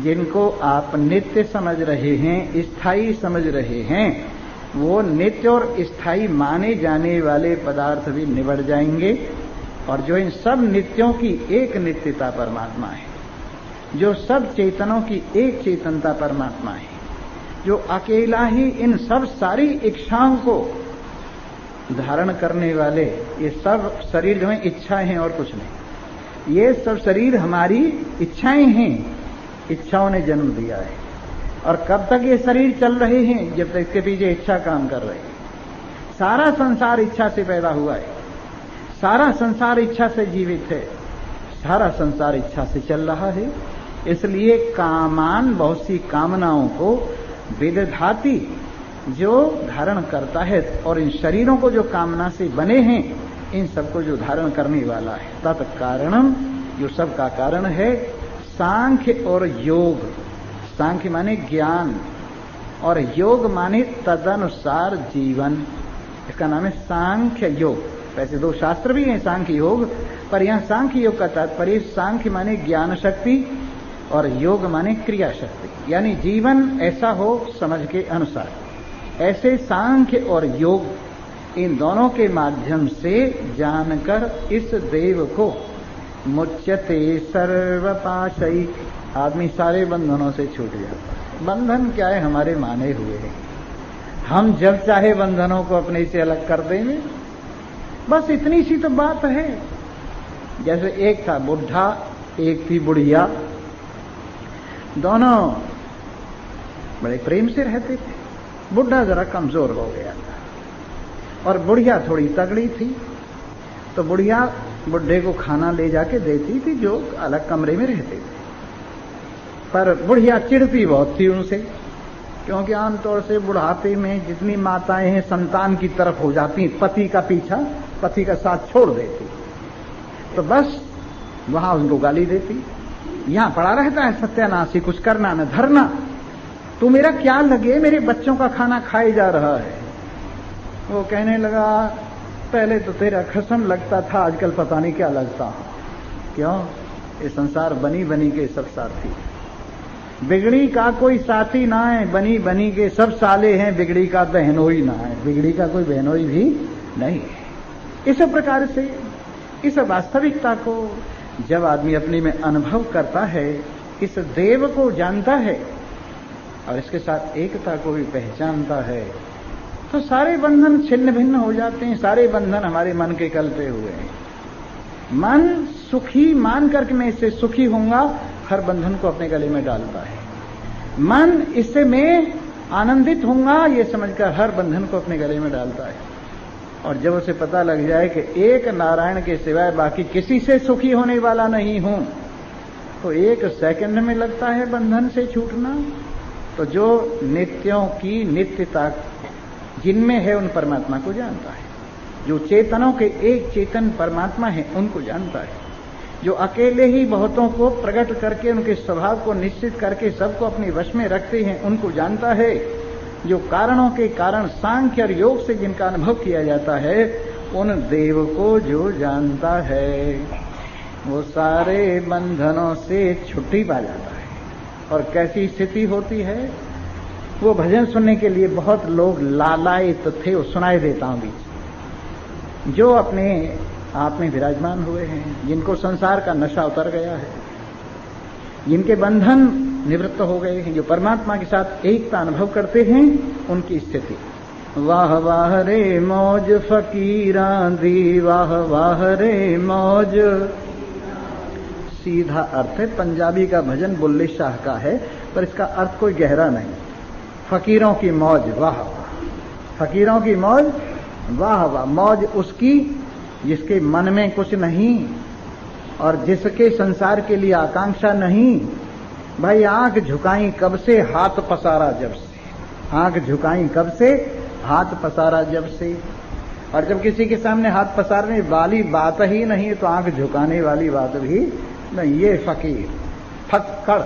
जिनको आप नित्य समझ रहे हैं, स्थायी समझ रहे हैं, वो नित्य और स्थायी माने जाने वाले पदार्थ भी निबट जाएंगे। और जो इन सब नित्यों की एक नित्यता परमात्मा है, जो सब चेतनों की एक चेतनता परमात्मा है, जो अकेला ही इन सब सारी इच्छाओं को धारण करने वाले, ये सब शरीर जो है इच्छाएं हैं और कुछ नहीं। ये सब शरीर हमारी इच्छाएं हैं, इच्छाओं ने जन्म दिया है। और कब तक ये शरीर चल रहे हैं? जब तक इसके पीछे इच्छा काम कर रही है। सारा संसार इच्छा से पैदा हुआ है, सारा संसार इच्छा से जीवित है, सारा संसार इच्छा से चल रहा है। इसलिए कामान, बहुत सी कामनाओं को विदधाति, जो धारण करता है, और इन शरीरों को जो कामना से बने हैं, इन सबको जो धारण करने वाला है, तत्कारणम, जो सब का कारण है, सांख्य और योग, सांख्य माने ज्ञान और योग माने तदनुसार जीवन, इसका नाम है सांख्य योग। वैसे दो शास्त्र भी हैं सांख्य योग, पर यहां सांख्य योग का तात्पर्य सांख्य माने ज्ञान शक्ति और योग माने क्रिया शक्ति, यानी जीवन ऐसा हो समझ के अनुसार। ऐसे सांख्य और योग इन दोनों के माध्यम से जानकर इस देव को मुच्यते सर्वपाशई, आदमी सारे बंधनों से छूट जाता है। बंधन क्या है? हमारे माने हुए हैं, हम जब चाहे बंधनों को अपने से अलग कर देंगे, बस इतनी सी तो बात है। जैसे एक था बुढ़ा, एक थी बुढ़िया, दोनों बड़े प्रेम से रहते थे। बुढ़ा जरा कमजोर हो गया था और बुढ़िया थोड़ी तगड़ी थी, तो बुढ़िया बुढ़े को खाना ले जाके देती थी, जो अलग कमरे में रहते थे। पर बुढ़िया चिढ़ती बहुत थी उनसे, क्योंकि आमतौर से बुढ़ापे में जितनी माताएं हैं संतान की तरफ हो जाती, पति का पीछा, पति का साथ छोड़ देती, तो बस वहां उनको गाली देती। यहां पड़ा रहता है सत्यानाशी, कुछ करना न धरना, तू मेरा क्या लगे, मेरे बच्चों का खाना खाए जा रहा है। वो कहने लगा, पहले तो तेरा खसम लगता था, आजकल पता नहीं क्या लगता। क्यों? ये संसार बनी बनी के सब साथी, बिगड़ी का कोई साथी ना है, बनी बनी के सब साले हैं, बिगड़ी का बहनोई ना है, बिगड़ी का कोई बहनोई भी नहीं है। इस प्रकार से इस वास्तविकता को जब आदमी अपने में अनुभव करता है, इस देव को जानता है और इसके साथ एकता को भी पहचानता है, तो सारे बंधन छिन्न भिन्न हो जाते हैं। सारे बंधन हमारे मन के कल्पे हुए हैं। मन सुखी मान करके मैं इससे सुखी होऊंगा, हर बंधन को अपने गले में डालता है। मन इससे मैं आनंदित होऊंगा, ये समझकर हर बंधन को अपने गले में डालता है। और जब उसे पता लग जाए कि एक नारायण के सिवाय बाकी किसी से सुखी होने वाला नहीं हूं, तो एक सेकंड में लगता है बंधन से छूटना। तो जो नित्यों की नित्यता जिनमें है उन परमात्मा को जानता है, जो चेतनों के एक चेतन परमात्मा है उनको जानता है, जो अकेले ही बहुतों को प्रकट करके उनके स्वभाव को निश्चित करके सबको अपने वश में रखते हैं उनको जानता है, जो कारणों के कारण सांख्य और योग से जिनका अनुभव किया जाता है उन देव को जो जानता है, वो सारे बंधनों से छुट्टी पा जाता है। और कैसी स्थिति होती है? वो भजन सुनने के लिए बहुत लोग लालायित थे, वो सुनाई देता हूं बीच, जो अपने आप में विराजमान हुए हैं, जिनको संसार का नशा उतर गया है, जिनके बंधन निवृत्त हो गए हैं, जो परमात्मा के साथ एकता अनुभव करते हैं, उनकी स्थिति। वाह वाह रे मौज फकीरां दी, वाह वाह रे मौज। सीधा अर्थ है, पंजाबी का भजन बुल्ले शाह का है, पर इसका अर्थ कोई गहरा नहीं। फकीरों की मौज, वाह वाह, फकीरों की मौज, वाह वाह। मौज उसकी जिसके मन में कुछ नहीं और जिसके संसार के लिए आकांक्षा नहीं। भाई आंख झुकाई कब से, हाथ पसारा जब से। आंख झुकाई कब से, हाथ पसारा जब से। और जब किसी के सामने हाथ पसारने वाली बात ही नहीं है तो आंख झुकाने वाली बात भी नहीं। ये फकीर फक्कड़,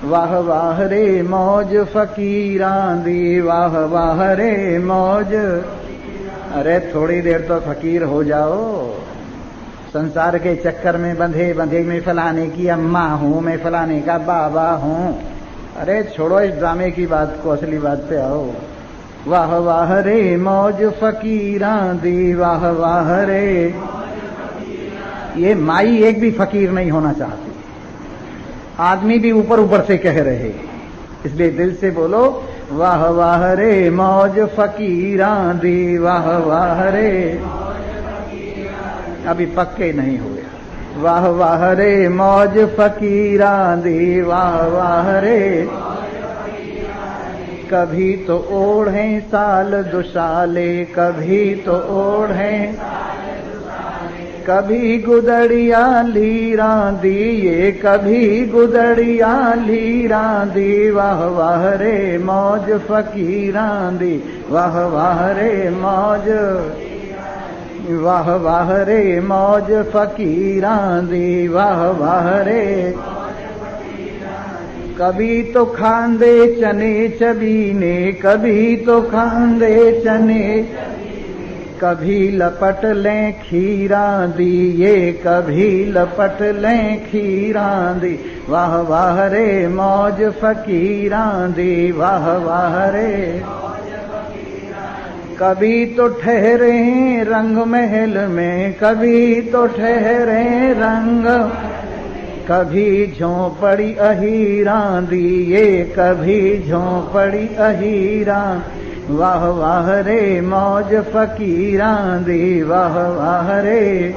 वाह वाह रे मौज फकीरां दी, वाह वाह रे मौज। अरे थोड़ी देर तो फकीर हो जाओ, संसार के चक्कर में बंधे बंधे मैं फलाने की अम्मा हूं, मैं फलाने का बाबा हूं। अरे छोड़ो इस ड्रामे की बात को, असली बात पे आओ। वाह वाह रे मौज फकीरां दी, वाह वाह रे। ये माई एक भी फकीर नहीं होना चाहती, आदमी भी ऊपर ऊपर से कह रहे, इसलिए दिल से बोलो वाह वाह रे मौज फकीरां दी, वाह वाह रे। अभी पक्के नहीं हुए। वाह वाह रे मौज फकीरां दी, वाह वाह रे। कभी तो ओढ़े साल दुशाले, कभी तो ओढ़े, कभी गुदड़िया लीरां दी, ये कभी गुदड़िया लीरां दी, वाह वाह रे मौज फकीरां दी, वाह वाह रे मौज, वाह वाह रे मौज फकीरां दी, वाह वाह रे। कभी तो खांदे चने चबीने, कभी तो खांदे चने, कभी लपट लें खीरा दिए, कभी लपट लें खीरा दी। वाह वाह रे मौज फकीरा दी, वाह वाह रे। कभी तो ठहरे रंग महल में, कभी तो ठहरे रंग, कभी झोंपड़ी अहीरा दिए, कभी झोंपड़ी अहीरा। वाह वाह रे मौज फकीरा दी, वाह वाह रे,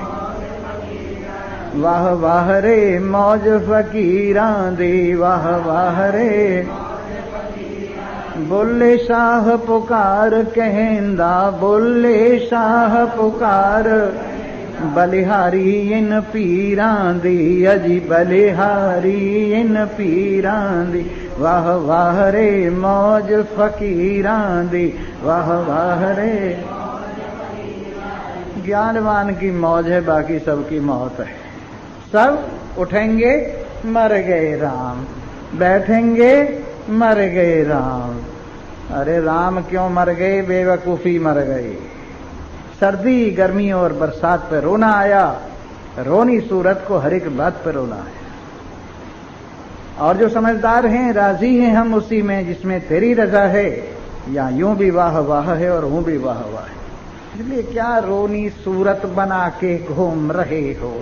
वाह वाह रे मौज फकीरा दी, वाह वाह रे। बुल्ले शाह पुकार कहंदा, बुल्ले शाह पुकार, बलिहारी इन पीरां दी, अजी बलिहारी इन पीरां दी। वाह वाह रे मौज फकीरां दी, वाह वाह रे। ज्ञानवान की मौज है, बाकी सबकी मौत है। सब उठेंगे मर गए राम, बैठेंगे मर गए राम। अरे राम क्यों मर गए, बेवकूफी मर गई। सर्दी गर्मी और बरसात पे रोना आया, रोनी सूरत को हर एक बात पे रोना आया। और जो समझदार हैं राजी हैं हम उसी में जिसमें तेरी रजा है, या यूं भी वाह वाह है और हूं भी वाह वाह है। इसलिए क्या रोनी सूरत बना के घूम रहे हो,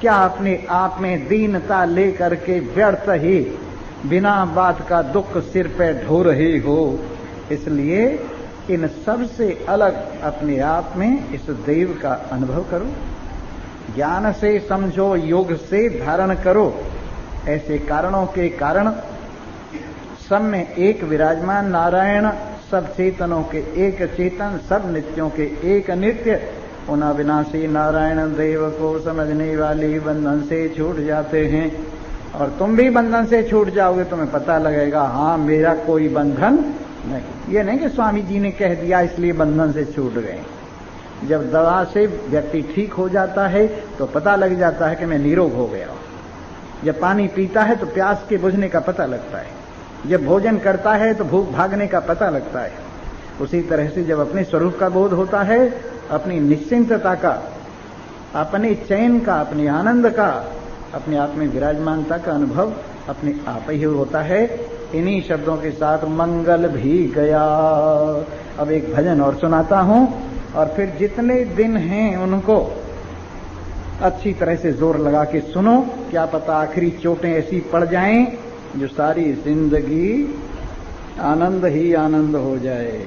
क्या अपने आप में दीनता लेकर के व्यर्थ ही बिना बात का दुख सिर पे ढो रहे हो। इसलिए इन सब से अलग अपने आप में इस देव का अनुभव करो, ज्ञान से समझो, योग से धारण करो। ऐसे कारणों के कारण सब में एक विराजमान नारायण, सब चेतनों के एक चेतन, सब नित्यों के एक नित्य। उन अविनाशी नारायण देव को समझने वाले बंधन से छूट जाते हैं। और तुम भी बंधन से छूट जाओगे, तुम्हें पता लगेगा हाँ मेरा कोई बंधन नहीं। ये नहीं कि स्वामी जी ने कह दिया इसलिए बंधन से छूट गए। जब दवा से व्यक्ति ठीक हो जाता है तो पता लग जाता है कि मैं निरोग हो गया। जब पानी पीता है तो प्यास के बुझने का पता लगता है, जब भोजन करता है तो भूख भागने का पता लगता है। उसी तरह से जब अपने स्वरूप का बोध होता है, अपनी निश्चिंतता का, अपने चैन का, अपने आनंद का, अपने आप में विराजमानता का अनुभव अपने आप ही होता है। इन्हीं शब्दों के साथ मंगल भी गया। अब एक भजन और सुनाता हूं और फिर जितने दिन हैं उनको अच्छी तरह से जोर लगा के सुनो। क्या पता आखिरी चोटें ऐसी पड़ जाएं जो सारी जिंदगी आनंद ही आनंद हो जाए।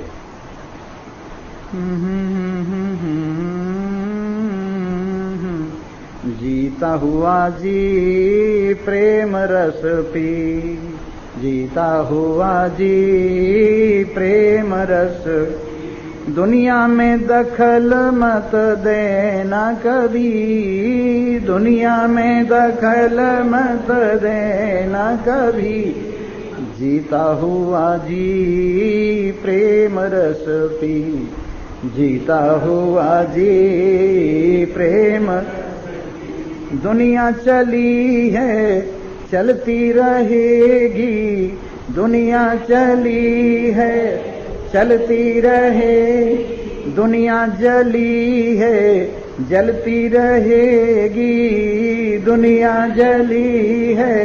जीता हुआ जी प्रेम रस पी, जीता हुआ जी प्रेम रस, दुनिया में दखल मत देना कभी, दुनिया में दखल मत देना कभी, जीता हुआ जी प्रेम रस पी, जीता हुआ जी प्रेम। दुनिया चली है चलती रहेगी, दुनिया चली है चलती रहे, दुनिया जली है जलती रहेगी, दुनिया जली है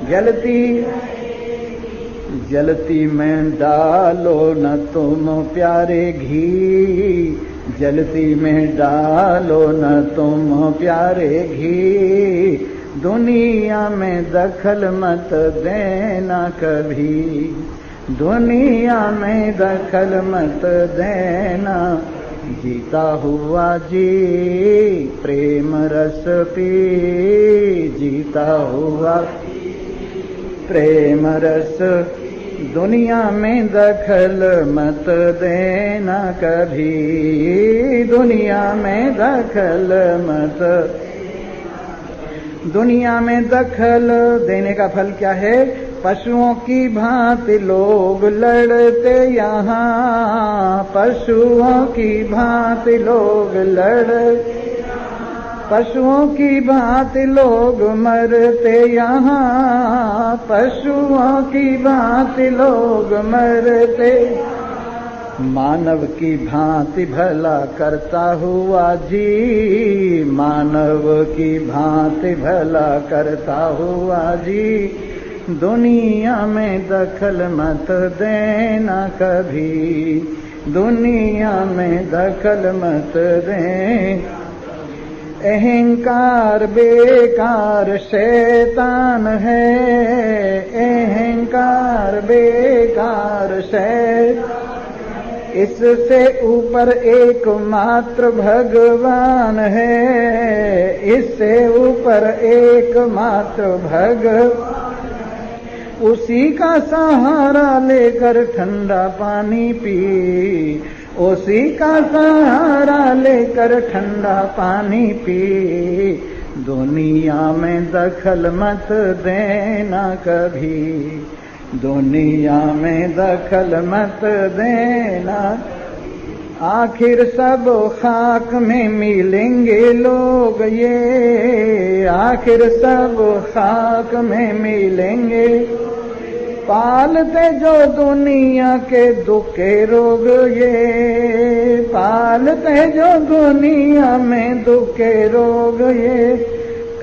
जलती, जलती में डालो न तुम प्यारे घी, जलती में डालो न तुम प्यारे घी, दुनिया में दखल मत देना कभी, दुनिया में दखल मत देना, जीता हुआ जी प्रेम रस पी, जीता हुआ प्रेम रस, दुनिया में दखल मत देना कभी, दुनिया में दखल मत। दुनिया में दखल देने का फल क्या है? पशुओं की भांति लोग लड़ते यहाँ, पशुओं की भांति लोग लड़ते, पशुओं की भांति लोग मरते यहाँ, पशुओं की भांति लोग मरते, मानव की भांति भला करता हुआ जी, मानव की भांति भला करता हुआ जी, दुनिया में दखल मत देना कभी, दुनिया में दखल मत देना। अहंकार बेकार शैतान है, अहंकार बेकार शैतान, इससे ऊपर एकमात्र भगवान है, इससे ऊपर एकमात्र भगवान, उसी का सहारा लेकर ठंडा पानी पी, उसी का सहारा लेकर ठंडा पानी पी, दुनिया में दखल मत देना कभी, दुनिया में दखल मत देना। आखिर सब खाक में मिलेंगे लोग ये, आखिर सब खाक में मिलेंगे, पालते जो दुनिया के दुख के रोग ये, पालते जो दुनिया में दुख के रोग ये,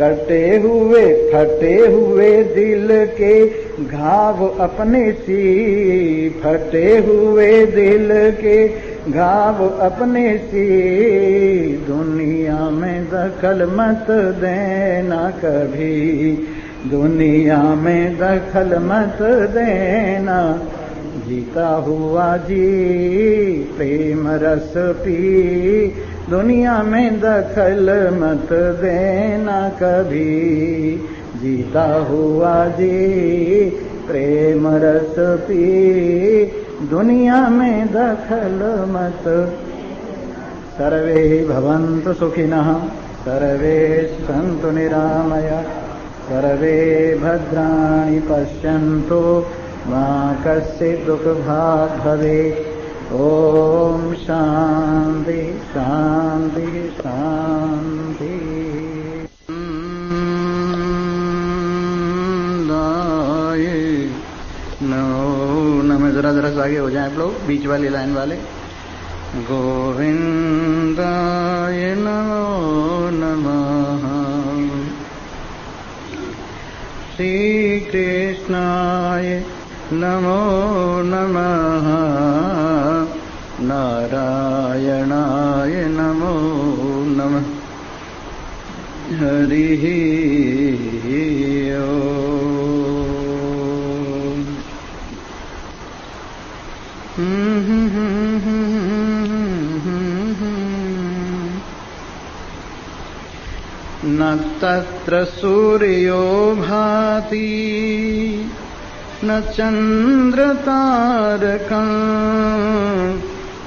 कटे हुए फटे हुए दिल के घाव अपने सी, फटे हुए दिल के घाव अपने सी, दुनिया में दखल मत देना कभी, दुनिया में दखल मत देना। जीता हुआ जी प्रेम रस पी, दुनिया में दखल मत देना कभी, जीता हुआ जी प्रेम रस पी, दुनिया में दखल मत। सर्वे भवन्तु सुखिनः, सर्वे सन्तु निरामया, सर्वे भद्राणि पश्यन्तु मा कश्चित् दुःखभाग् भवेत्। ओम शांति शांति शांति। नो नमः। जरा जरा से आगे हो जाएं आप लोग, बीच वाली लाइन वाले। गोविंदाय नमो नमः, श्री कृष्णाय नमो नमः, नारायणाय नमो नमः। हरि ओम। न तत्र सूर्यो भाति न चंद्रतारकं,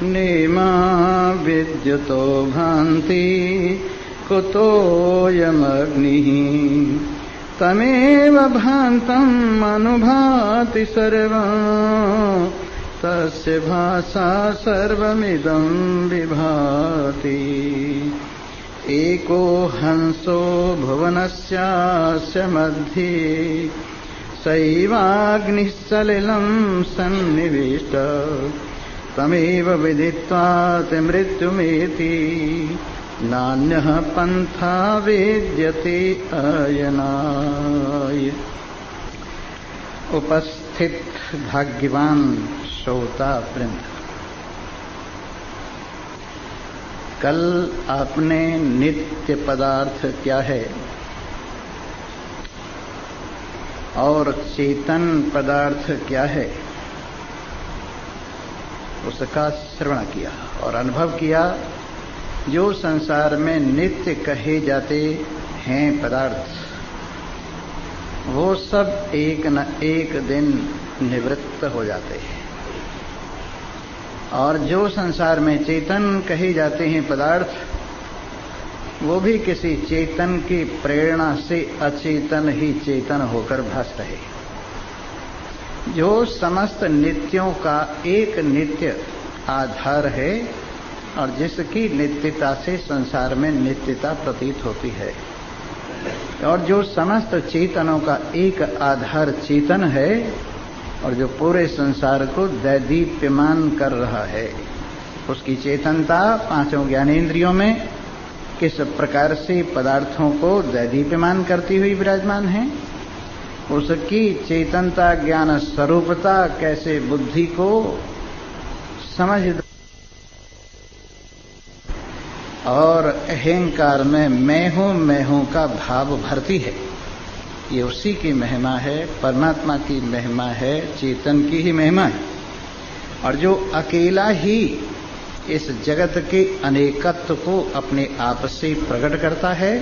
नेमा विद्युतो भान्ति कुतोऽयमग्निः, तमेव भान्तम् अनुभाति सर्वं, तस्य भासा सर्वमिदं विभाति। एको हंसो भुवनस्यास्य मध्ये, सैवाग्निः सलिलं सन्निविष्ट, तमेव विदित्वा ते मृत्युमेति, नान्यः पन्था वेद्यते अयनाय। उपस्थित भाग्यवान श्रोता वृंद, कल आपने नित्य पदार्थ क्या है और चेतन पदार्थ क्या है उसका श्रवण किया और अनुभव किया। जो संसार में नित्य कहे जाते हैं पदार्थ, वो सब एक न एक दिन निवृत्त हो जाते हैं, और जो संसार में चेतन कहे जाते हैं पदार्थ, वो भी किसी चेतन की प्रेरणा से अचेतन ही चेतन होकर भास रहे। जो समस्त नित्यों का एक नित्य आधार है, और जिसकी नित्यता से संसार में नित्यता प्रतीत होती है, और जो समस्त चेतनों का एक आधार चेतन है और जो पूरे संसार को दैदीप्यमान कर रहा है। उसकी चेतनता पांचों ज्ञानेंद्रियों में किस प्रकार से पदार्थों को दैदीप्यमान करती हुई विराजमान है, उसकी चेतनता ज्ञान स्वरूपता कैसे बुद्धि को समझ और अहंकार में मैं हूं का भाव भरती है। ये उसी की महिमा है, परमात्मा की महिमा है, चेतन की ही महिमा है। और जो अकेला ही इस जगत के अनेकत्व को अपने आप से प्रकट करता है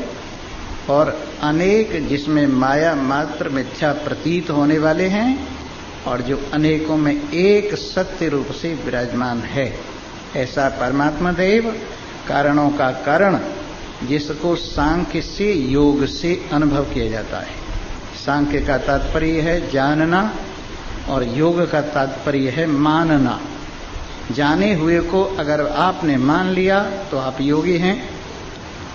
और अनेक जिसमें माया मात्र मिथ्या प्रतीत होने वाले हैं और जो अनेकों में एक सत्य रूप से विराजमान है, ऐसा परमात्मा देव कारणों का कारण, जिसको सांख्य से योग से अनुभव किया जाता है। सांख्य का तात्पर्य है जानना और योग का तात्पर्य है मानना। जाने हुए को अगर आपने मान लिया तो आप योगी हैं,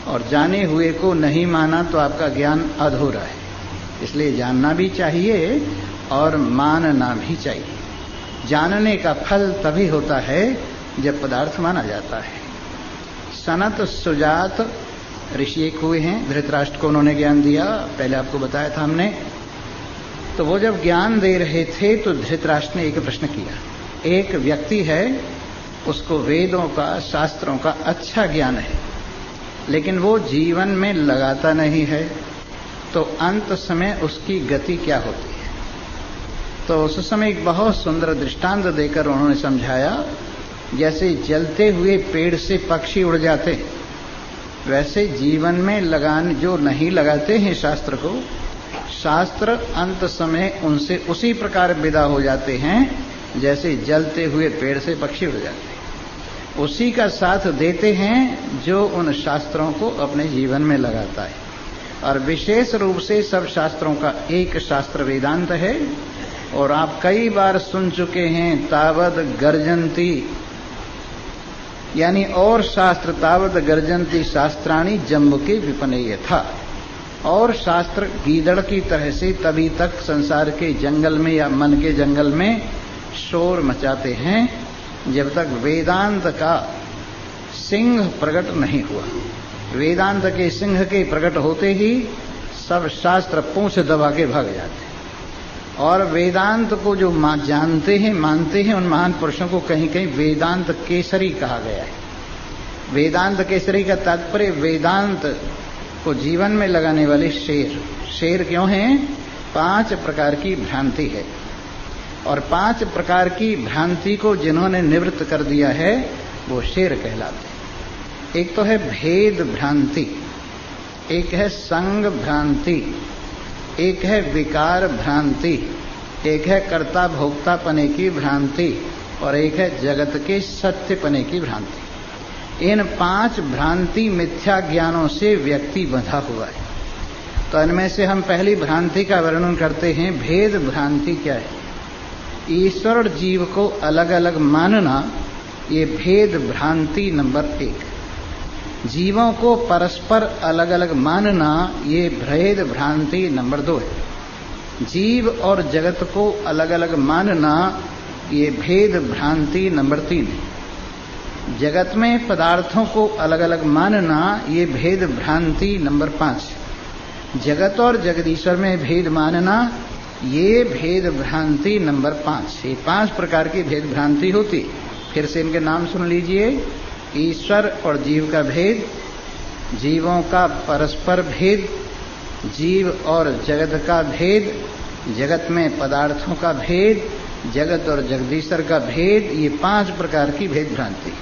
और जाने हुए को नहीं माना तो आपका ज्ञान अधूरा है। इसलिए जानना भी चाहिए और मानना भी चाहिए। जानने का फल तभी होता है जब पदार्थ माना जाता है। सनत सुजात ऋषि एक हुए हैं, धृतराष्ट्र को उन्होंने ज्ञान दिया, पहले आपको बताया था हमने। तो वो जब ज्ञान दे रहे थे तो धृतराष्ट्र ने एक प्रश्न किया। एक व्यक्ति है, उसको वेदों का शास्त्रों का अच्छा ज्ञान है, लेकिन वो जीवन में लगाता नहीं है, तो अंत समय उसकी गति क्या होती है। तो उस समय एक बहुत सुंदर दृष्टांत देकर उन्होंने समझाया, जैसे जलते हुए पेड़ से पक्षी उड़ जाते, वैसे जीवन में लगान जो नहीं लगाते हैं शास्त्र को, शास्त्र अंत समय उनसे उसी प्रकार विदा हो जाते हैं जैसे जलते हुए पेड़ से पक्षी उड़ जाते हैं। उसी का साथ देते हैं जो उन शास्त्रों को अपने जीवन में लगाता है। और विशेष रूप से सब शास्त्रों का एक शास्त्र वेदांत है। और आप कई बार सुन चुके हैं, तावद गर्जंती, यानी और शास्त्र तावत गर्जंती शास्त्राणी जम्बू के विपनेय था। और शास्त्र गीदड़ की तरह से तभी तक संसार के जंगल में या मन के जंगल में शोर मचाते हैं जब तक वेदांत का सिंह प्रकट नहीं हुआ। वेदांत के सिंह के प्रकट होते ही सब शास्त्र पूंछ दबा के भाग जाते हैं। और वेदांत को जो जानते हैं मानते हैं, उन महान पुरुषों को कहीं कहीं वेदांत केसरी कहा गया है। वेदांत केसरी का तात्पर्य वेदांत को जीवन में लगाने वाले शेर। शेर क्यों हैं? 5 प्रकार की भ्रांति है, और 5 प्रकार की भ्रांति को जिन्होंने निवृत्त कर दिया है वो शेर कहलाते हैं। एक तो है भेद भ्रांति, एक है संग भ्रांति, एक है विकार भ्रांति, एक है कर्ता भोक्तापने की भ्रांति, और एक है जगत के सत्यपने की भ्रांति। इन 5 भ्रांति मिथ्या ज्ञानों से व्यक्ति बंधा हुआ है। तो इनमें से हम पहली भ्रांति का वर्णन करते हैं। भेद भ्रांति क्या है? ईश्वर और जीव को अलग अलग मानना, ये भेद भ्रांति नंबर 1। जीवों को परस्पर अलग अलग मानना, ये भेद भ्रांति नंबर 2 है। जीव और जगत को अलग अलग मानना, ये भेद भ्रांति नंबर 3 है। जगत में पदार्थों को अलग अलग मानना, ये भेद भ्रांति नंबर 5 है। जगत और जगदीश्वर में भेद मानना, ये भेद भ्रांति नंबर 5। ये 5 प्रकार की भेद भ्रांति होती। फिर से इनके नाम सुन लीजिए। ईश्वर और जीव का भेद, जीवों का परस्पर भेद, जीव और जगत का भेद, जगत में पदार्थों का भेद, जगत और जगदीश्वर का भेद, ये 5 प्रकार की भेद भ्रांति।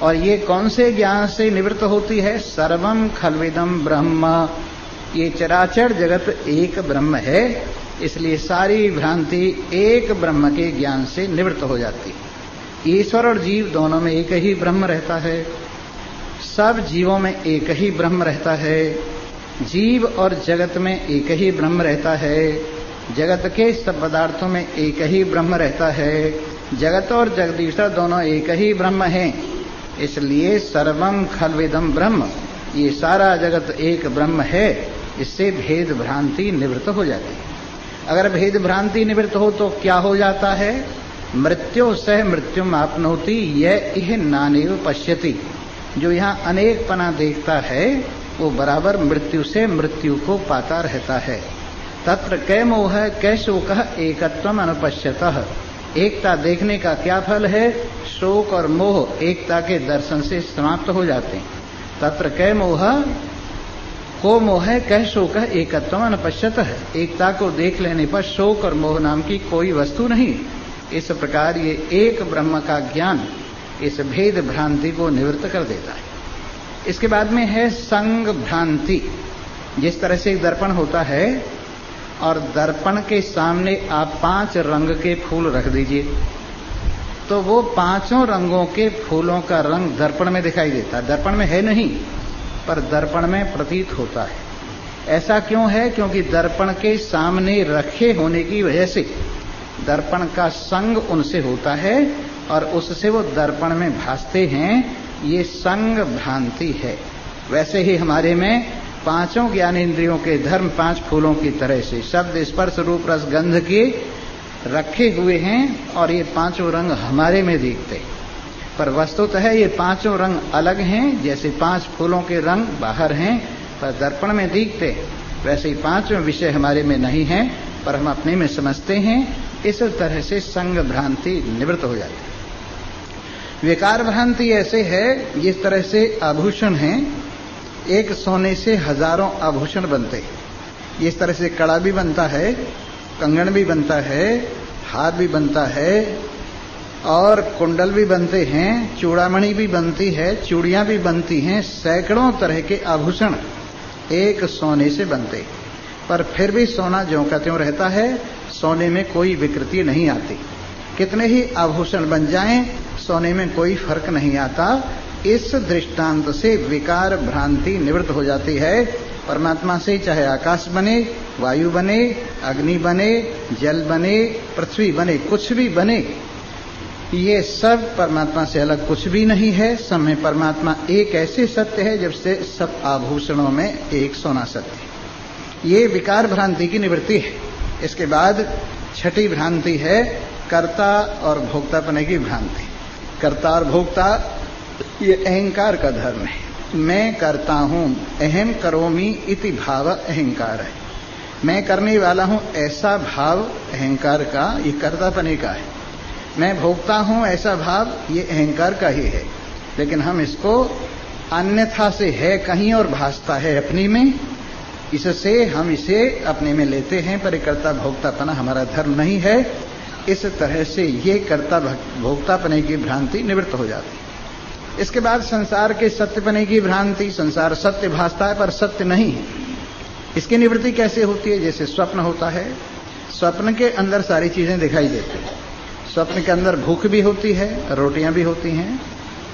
और ये कौन से ज्ञान से निवृत्त होती है? सर्वम खल्विदम ब्रह्म, ये चराचर जगत एक ब्रह्म है, इसलिए सारी भ्रांति एक ब्रह्म के ज्ञान से निवृत्त हो जाती है। ईश्वर और जीव दोनों में एक ही ब्रह्म रहता है, सब जीवों में एक ही ब्रह्म रहता है, जीव और जगत में एक ही ब्रह्म रहता है, जगत के सब पदार्थों में एक ही ब्रह्म रहता है, जगत और जगदीश्वर दोनों एक ही ब्रह्म हैं। इसलिए सर्वम खल्विदम ब्रह्म, ये सारा जगत एक ब्रह्म है। इससे भेद भ्रांति निवृत्त हो जाती है। अगर भेद भ्रांति निवृत्त हो तो क्या हो जाता है? मृत्यु सह मृत्युम आपनोति यह इह नानेव पश्यति। जो यहाँ अनेकपना देखता है वो बराबर मृत्यु से मृत्यु को पाता रहता है। तत्र कै मोह कै शोक एकत्वम अनुपश्यतः। एकता देखने का क्या फल है? शोक और मोह एकता के दर्शन से समाप्त हो जाते हैं। तत्र कै मोह को मोह कै शोक एकत्वम अनुपश्यतः। एकता को देख लेने पर शोक और मोह नाम की कोई वस्तु नहीं। इस प्रकार ये एक ब्रह्म का ज्ञान इस भेद भ्रांति को निवृत्त कर देता है। इसके बाद में है संग भ्रांति। जिस तरह से एक दर्पण होता है और दर्पण के सामने आप 5 रंग के फूल रख दीजिए तो वो 5 रंगों के फूलों का रंग दर्पण में दिखाई देता है। दर्पण में है नहीं पर दर्पण में प्रतीत होता है। ऐसा क्यों है? क्योंकि दर्पण के सामने रखे होने की वजह से दर्पण का संग उनसे होता है और उससे वो दर्पण में भासते हैं। ये संग भ्रांति है। वैसे ही हमारे में 5 ज्ञानेंद्रियों के धर्म 5 फूलों की तरह से शब्द स्पर्श रूप रस गंध के रखे हुए हैं और ये 5 रंग हमारे में दिखते हैं। पर वस्तुतः ये 5 रंग अलग हैं। जैसे 5 फूलों के रंग बाहर हैं पर दर्पण में दिखते, वैसे ही 5 विषय हमारे में नहीं हैं पर हम अपने में समझते हैं। इस तरह से संग भ्रांति निवृत्त हो जाती है। विकार भ्रांति ऐसे है जिस तरह से आभूषण हैं, एक सोने से हजारों आभूषण बनते हैं। इस तरह से कड़ा भी बनता है, कंगन भी बनता है, हार भी बनता है और कुंडल भी बनते हैं, चूड़ामणि भी बनती है, चूड़ियां भी बनती हैं। सैकड़ों तरह के आभूषण एक सोने से बनते, पर फिर भी सोना ज्यों का त्यों रहता है। सोने में कोई विकृति नहीं आती। कितने ही आभूषण बन जाएं, सोने में कोई फर्क नहीं आता। इस दृष्टांत से विकार भ्रांति निवृत्त हो जाती है। परमात्मा से चाहे आकाश बने, वायु बने, अग्नि बने, जल बने, पृथ्वी बने, कुछ भी बने, ये सब परमात्मा से अलग कुछ भी नहीं है। सब में परमात्मा एक ऐसे सत्य है जब से सब आभूषणों में एक सोना सत्य है। ये विकार भ्रांति की निवृत्ति है। इसके बाद छठी भ्रांति है कर्ता और भोक्तापने की भ्रांति। कर्ता और भोक्ता ये अहंकार का धर्म है। मैं करता हूं, अहम करोमि इति भाव अहंकार है। मैं करने वाला हूं ऐसा भाव अहंकार का, ये कर्तापने का है। मैं भोगता हूं ऐसा भाव ये अहंकार का ही है। लेकिन हम इसको अन्यथा से है कहीं और भासता है अपनी में, इससे हम इसे अपने में लेते हैं। पर कर्ता भोक्तापना हमारा धर्म नहीं है। इस तरह से ये कर्ता भोक्तापने की भ्रांति निवृत्त हो जाती है। इसके बाद संसार के सत्यपने की भ्रांति। संसार सत्य भासता है पर सत्य नहीं है। इसकी निवृत्ति कैसे होती है? जैसे स्वप्न होता है, स्वप्न के अंदर सारी चीजें दिखाई देती हैं। स्वप्न के अंदर भूख भी होती है, रोटियां भी होती हैं।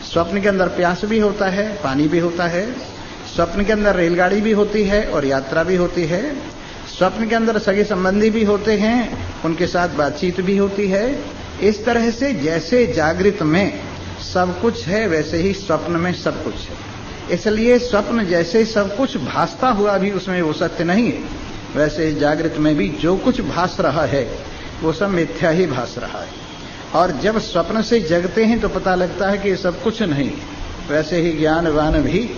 स्वप्न के अंदर प्यास भी होता है, पानी भी होता है। स्वप्न के अंदर रेलगाड़ी भी होती है और यात्रा भी होती है। स्वप्न के अंदर सगे संबंधी भी होते हैं, उनके साथ बातचीत भी होती है। इस तरह से जैसे जागृत में सब कुछ है वैसे ही स्वप्न में सब कुछ है। इसलिए स्वप्न जैसे सब कुछ भासता हुआ भी उसमें वो सत्य नहीं है, वैसे जागृत में भी जो कुछ भास रहा है वो सब मिथ्या ही भास रहा है। और जब स्वप्न से जगते हैं तो पता लगता है कि ये सब कुछ नहीं है। वैसे ही ज्ञानवान भी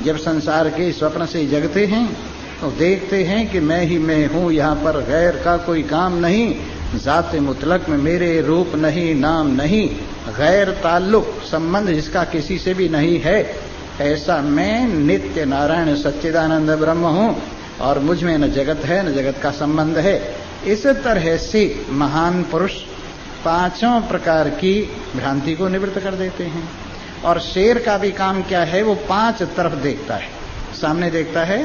जब संसार के स्वप्न से जगते हैं तो देखते हैं कि मैं ही मैं हूं, यहाँ पर गैर का कोई काम नहीं। जाते मुतलक में मेरे रूप नहीं, नाम नहीं, गैर ताल्लुक संबंध जिसका किसी से भी नहीं है, ऐसा मैं नित्य नारायण सच्चिदानंद ब्रह्म हूं और मुझ में न जगत है न जगत का संबंध है। इस तरह से महान पुरुष 5 प्रकार की भ्रांति को निवृत्त कर देते हैं। और शेर का भी काम क्या है? वो 5 तरफ देखता है। सामने देखता है,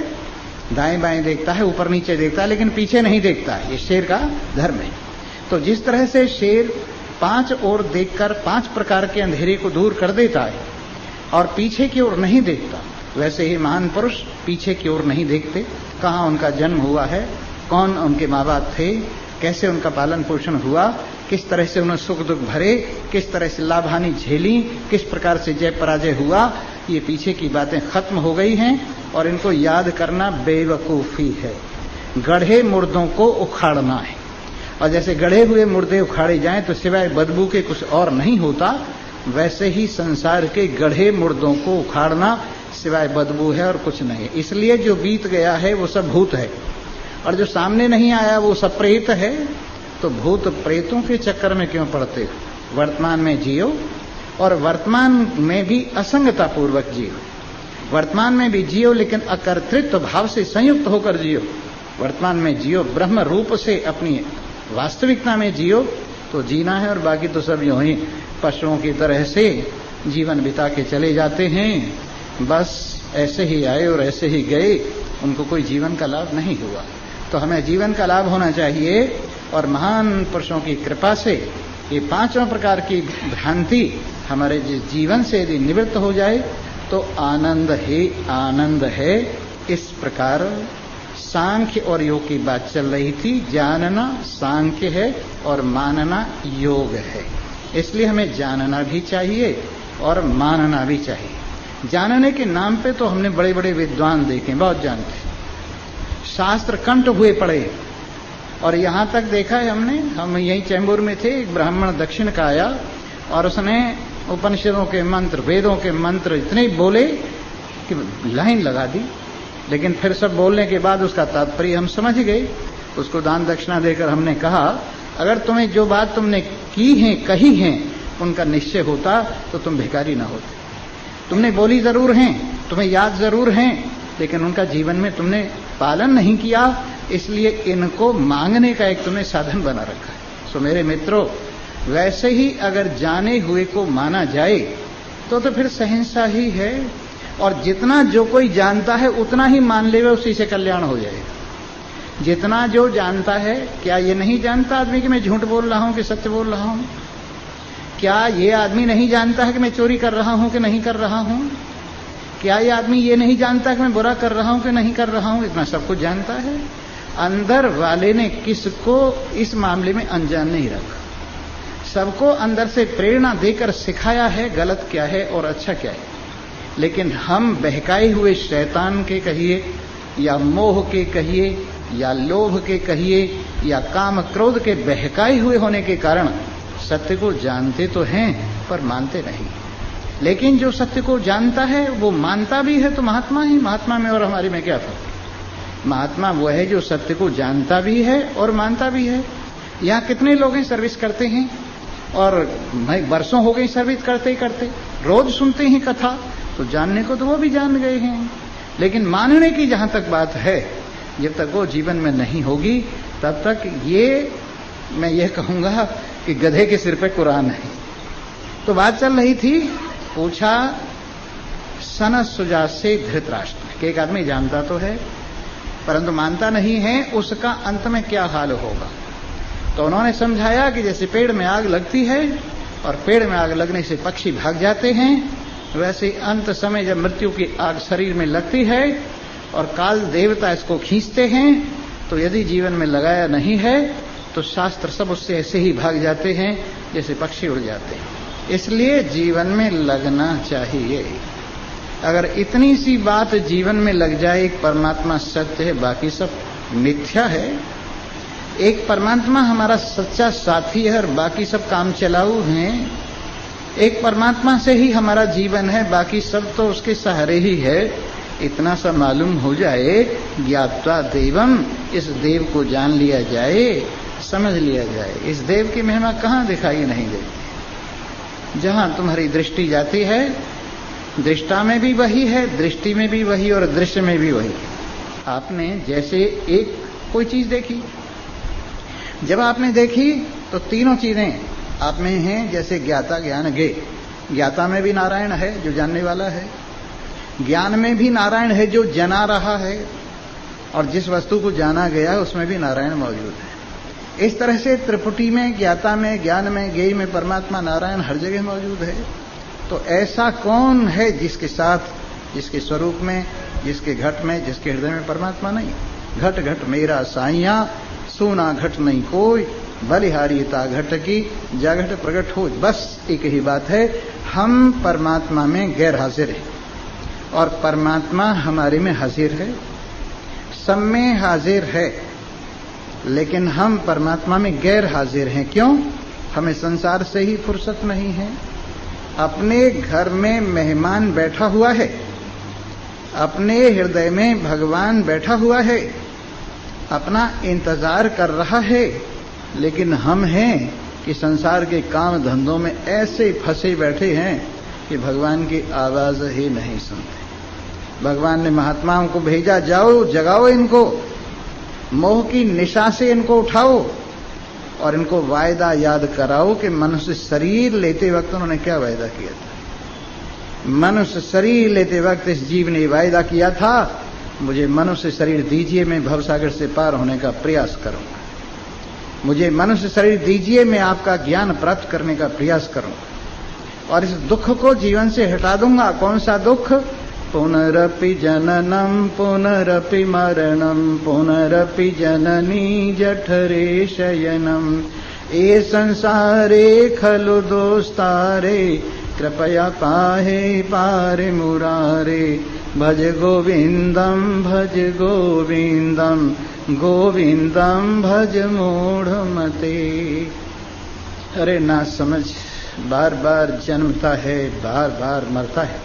दाएं बाएं देखता है, ऊपर नीचे देखता है, लेकिन पीछे नहीं देखता है। ये शेर का धर्म है। तो जिस तरह से शेर 5 ओर देखकर 5 प्रकार के अंधेरे को दूर कर देता है और पीछे की ओर नहीं देखता, वैसे ही महान पुरुष पीछे की ओर नहीं देखते। कहाँ उनका जन्म हुआ है, कौन उनके माँ बाप थे, कैसे उनका पालन पोषण हुआ, किस तरह से उन्होंने सुख दुख भरे, किस तरह से लाभ हानि झेली, किस प्रकार से जय पराजय हुआ, ये पीछे की बातें खत्म हो गई हैं और इनको याद करना बेवकूफ़ी है। गढ़े मुर्दों को उखाड़ना है, और जैसे गढ़े हुए मुर्दे उखाड़े जाएं तो सिवाय बदबू के कुछ और नहीं होता, वैसे ही संसार के गढ़े मुर्दों को उखाड़ना सिवाय बदबू है और कुछ नहीं है। इसलिए जो बीत गया है वो सब भूत है, और जो सामने नहीं आया वो सब प्रेत है। तो भूत प्रेतों के चक्कर में क्यों पड़ते हो? वर्तमान में जियो, और वर्तमान में भी असंगता पूर्वक जियो। वर्तमान में भी जियो लेकिन अकर्तृत्व भाव से संयुक्त होकर जियो। वर्तमान में जियो, ब्रह्म रूप से अपनी वास्तविकता में जियो तो जीना है, और बाकी तो सब यूं ही पशुओं की तरह से जीवन बिता के चले जाते हैं। बस ऐसे ही आए और ऐसे ही गए, उनको कोई जीवन का लाभ नहीं हुआ। तो हमें जीवन का लाभ होना चाहिए, और महान पुरुषों की कृपा से ये पांचों प्रकार की भ्रांति हमारे जीवन से यदि निवृत्त हो जाए तो आनंद ही आनंद है। इस प्रकार सांख्य और योग की बात चल रही थी। जानना सांख्य है और मानना योग है, इसलिए हमें जानना भी चाहिए और मानना भी चाहिए। जानने के नाम पे तो हमने बड़े बड़े विद्वान देखे, बहुत जानते, शास्त्र कंठ हुए पड़े, और यहां तक देखा है हमने, हम यहीं चैम्बूर में थे, एक ब्राह्मण दक्षिण का आया और उसने उपनिषदों के मंत्र, वेदों के मंत्र इतने बोले कि लाइन लगा दी, लेकिन फिर सब बोलने के बाद उसका तात्पर्य हम समझ गए। उसको दान दक्षिणा देकर हमने कहा, अगर तुम्हें जो बात तुमने की है, कही है, उनका निश्चय होता तो तुम भिखारी ना होते। तुमने बोली जरूर हैं, तुम्हें याद जरूर हैं, लेकिन उनका जीवन में तुमने पालन नहीं किया, इसलिए इनको मांगने का एक तुमने साधन बना रखा है। सो मेरे मित्रों, वैसे ही अगर जाने हुए को माना जाए तो फिर सहनसा ही है, और जितना जो कोई जानता है उतना ही मान लेवे, उसी से कल्याण हो जाएगा। जितना जो जानता है, क्या ये नहीं जानता आदमी कि मैं झूठ बोल रहा हूं कि सत्य बोल रहा हूं? क्या ये आदमी नहीं जानता है कि मैं चोरी कर रहा हूं कि नहीं कर रहा हूं? क्या ये आदमी ये नहीं जानता कि मैं बुरा कर रहा हूं कि नहीं कर रहा हूं? इतना सब कुछ जानता है। अंदर वाले ने किसको इस मामले में अनजान नहीं रखा, सबको अंदर से प्रेरणा देकर सिखाया है गलत क्या है और अच्छा क्या है। लेकिन हम बहकाए हुए शैतान के कहिए, या मोह के कहिए, या लोभ के कहिए, या काम क्रोध के बहकाए हुए होने के कारण सत्य को जानते तो हैं पर मानते नहीं। लेकिन जो सत्य को जानता है वो मानता भी है, तो महात्मा ही। महात्मा में और हमारे में क्या फर्क? महात्मा वो है जो सत्य को जानता भी है और मानता भी है। यहाँ कितने लोग हैं सर्विस करते हैं, और वर्षों हो गए सर्विस करते ही करते, रोज सुनते हैं कथा, तो जानने को तो वो भी जान गए हैं, लेकिन मानने की जहां तक बात है, जब तक वो जीवन में नहीं होगी तब तक ये, मैं ये कहूंगा कि गधे के सिर पे कुरान है। तो बात चल रही थी, पूछा सनत सुजात से धृतराष्ट्र कि एक आदमी जानता तो है परंतु मानता नहीं है, उसका अंत में क्या हाल होगा? तो उन्होंने समझाया कि जैसे पेड़ में आग लगती है और पेड़ में आग लगने से पक्षी भाग जाते हैं, वैसे अंत समय जब मृत्यु की आग शरीर में लगती है और काल देवता इसको खींचते हैं, तो यदि जीवन में लगाया नहीं है तो शास्त्र सब उससे ऐसे ही भाग जाते हैं जैसे पक्षी उड़ जाते हैं। इसलिए जीवन में लगना चाहिए। अगर इतनी सी बात जीवन में लग जाए, एक परमात्मा सत्य है, बाकी सब मिथ्या है, एक परमात्मा हमारा सच्चा साथी है और बाकी सब काम चलाऊ हैं, एक परमात्मा से ही हमारा जीवन है, बाकी सब तो उसके सहारे ही है, इतना सा मालूम हो जाए, ज्ञात्वा देवम, इस देव को जान लिया जाए, समझ लिया जाए। इस देव की महिमा कहाँ दिखाई नहीं देती? जहां तुम्हारी दृष्टि जाती है, दृष्टा में भी वही है, दृष्टि में भी वही और दृश्य में भी वही। आपने जैसे एक कोई चीज देखी, जब आपने देखी तो तीनों चीजें आप में हैं, जैसे ज्ञाता ज्ञान ज्ञेय। ज्ञाता में भी नारायण है जो जानने वाला है, ज्ञान में भी नारायण है जो जना रहा है, और जिस वस्तु को जाना गया है उसमें भी नारायण मौजूद है। इस तरह से त्रिपुटी में, ज्ञाता में, ज्ञान में, ज्ञेय में परमात्मा नारायण हर जगह मौजूद है। तो ऐसा कौन है जिसके साथ, जिसके स्वरूप में, जिसके घट में, जिसके हृदय में परमात्मा नहीं? घट घट मेरा साइया, सोना घट नहीं कोई, बलिहारिता घट की जाघट प्रकट हो। बस एक ही बात है, हम परमात्मा में गैर हाजिर हैं और परमात्मा हमारे में हाजिर है। सब में हाजिर है, लेकिन हम परमात्मा में गैर हाजिर हैं। क्यों? हमें संसार से ही फुर्सत नहीं है। अपने घर में मेहमान बैठा हुआ है, अपने हृदय में भगवान बैठा हुआ है, अपना इंतजार कर रहा है, लेकिन हम हैं कि संसार के काम धंधों में ऐसे फंसे बैठे हैं कि भगवान की आवाज ही नहीं सुनते। भगवान ने महात्माओं को भेजा, जाओ जगाओ इनको, मोह की निशा से इनको उठाओ और इनको वायदा याद कराओ कि मनुष्य शरीर लेते वक्त उन्होंने क्या वायदा किया था। मनुष्य शरीर लेते वक्त इस जीव ने वायदा किया था, मुझे मनुष्य शरीर दीजिए, मैं भवसागर से पार होने का प्रयास करूंगा। मुझे मनुष्य शरीर दीजिए, मैं आपका ज्ञान प्राप्त करने का प्रयास करूंगा और इस दुख को जीवन से हटा दूंगा। कौन सा दुख? पुनरपि जननम पुनरपि मरणम पुनरपि जननी जठरे शयनम ए संसारे खलु दोस्तारे कृपया पाहे पारे मुरारे भज गोविंदम गोविंदम भज मूढ़मते। अरे ना समझ, बार बार जन्मता है, बार बार मरता है,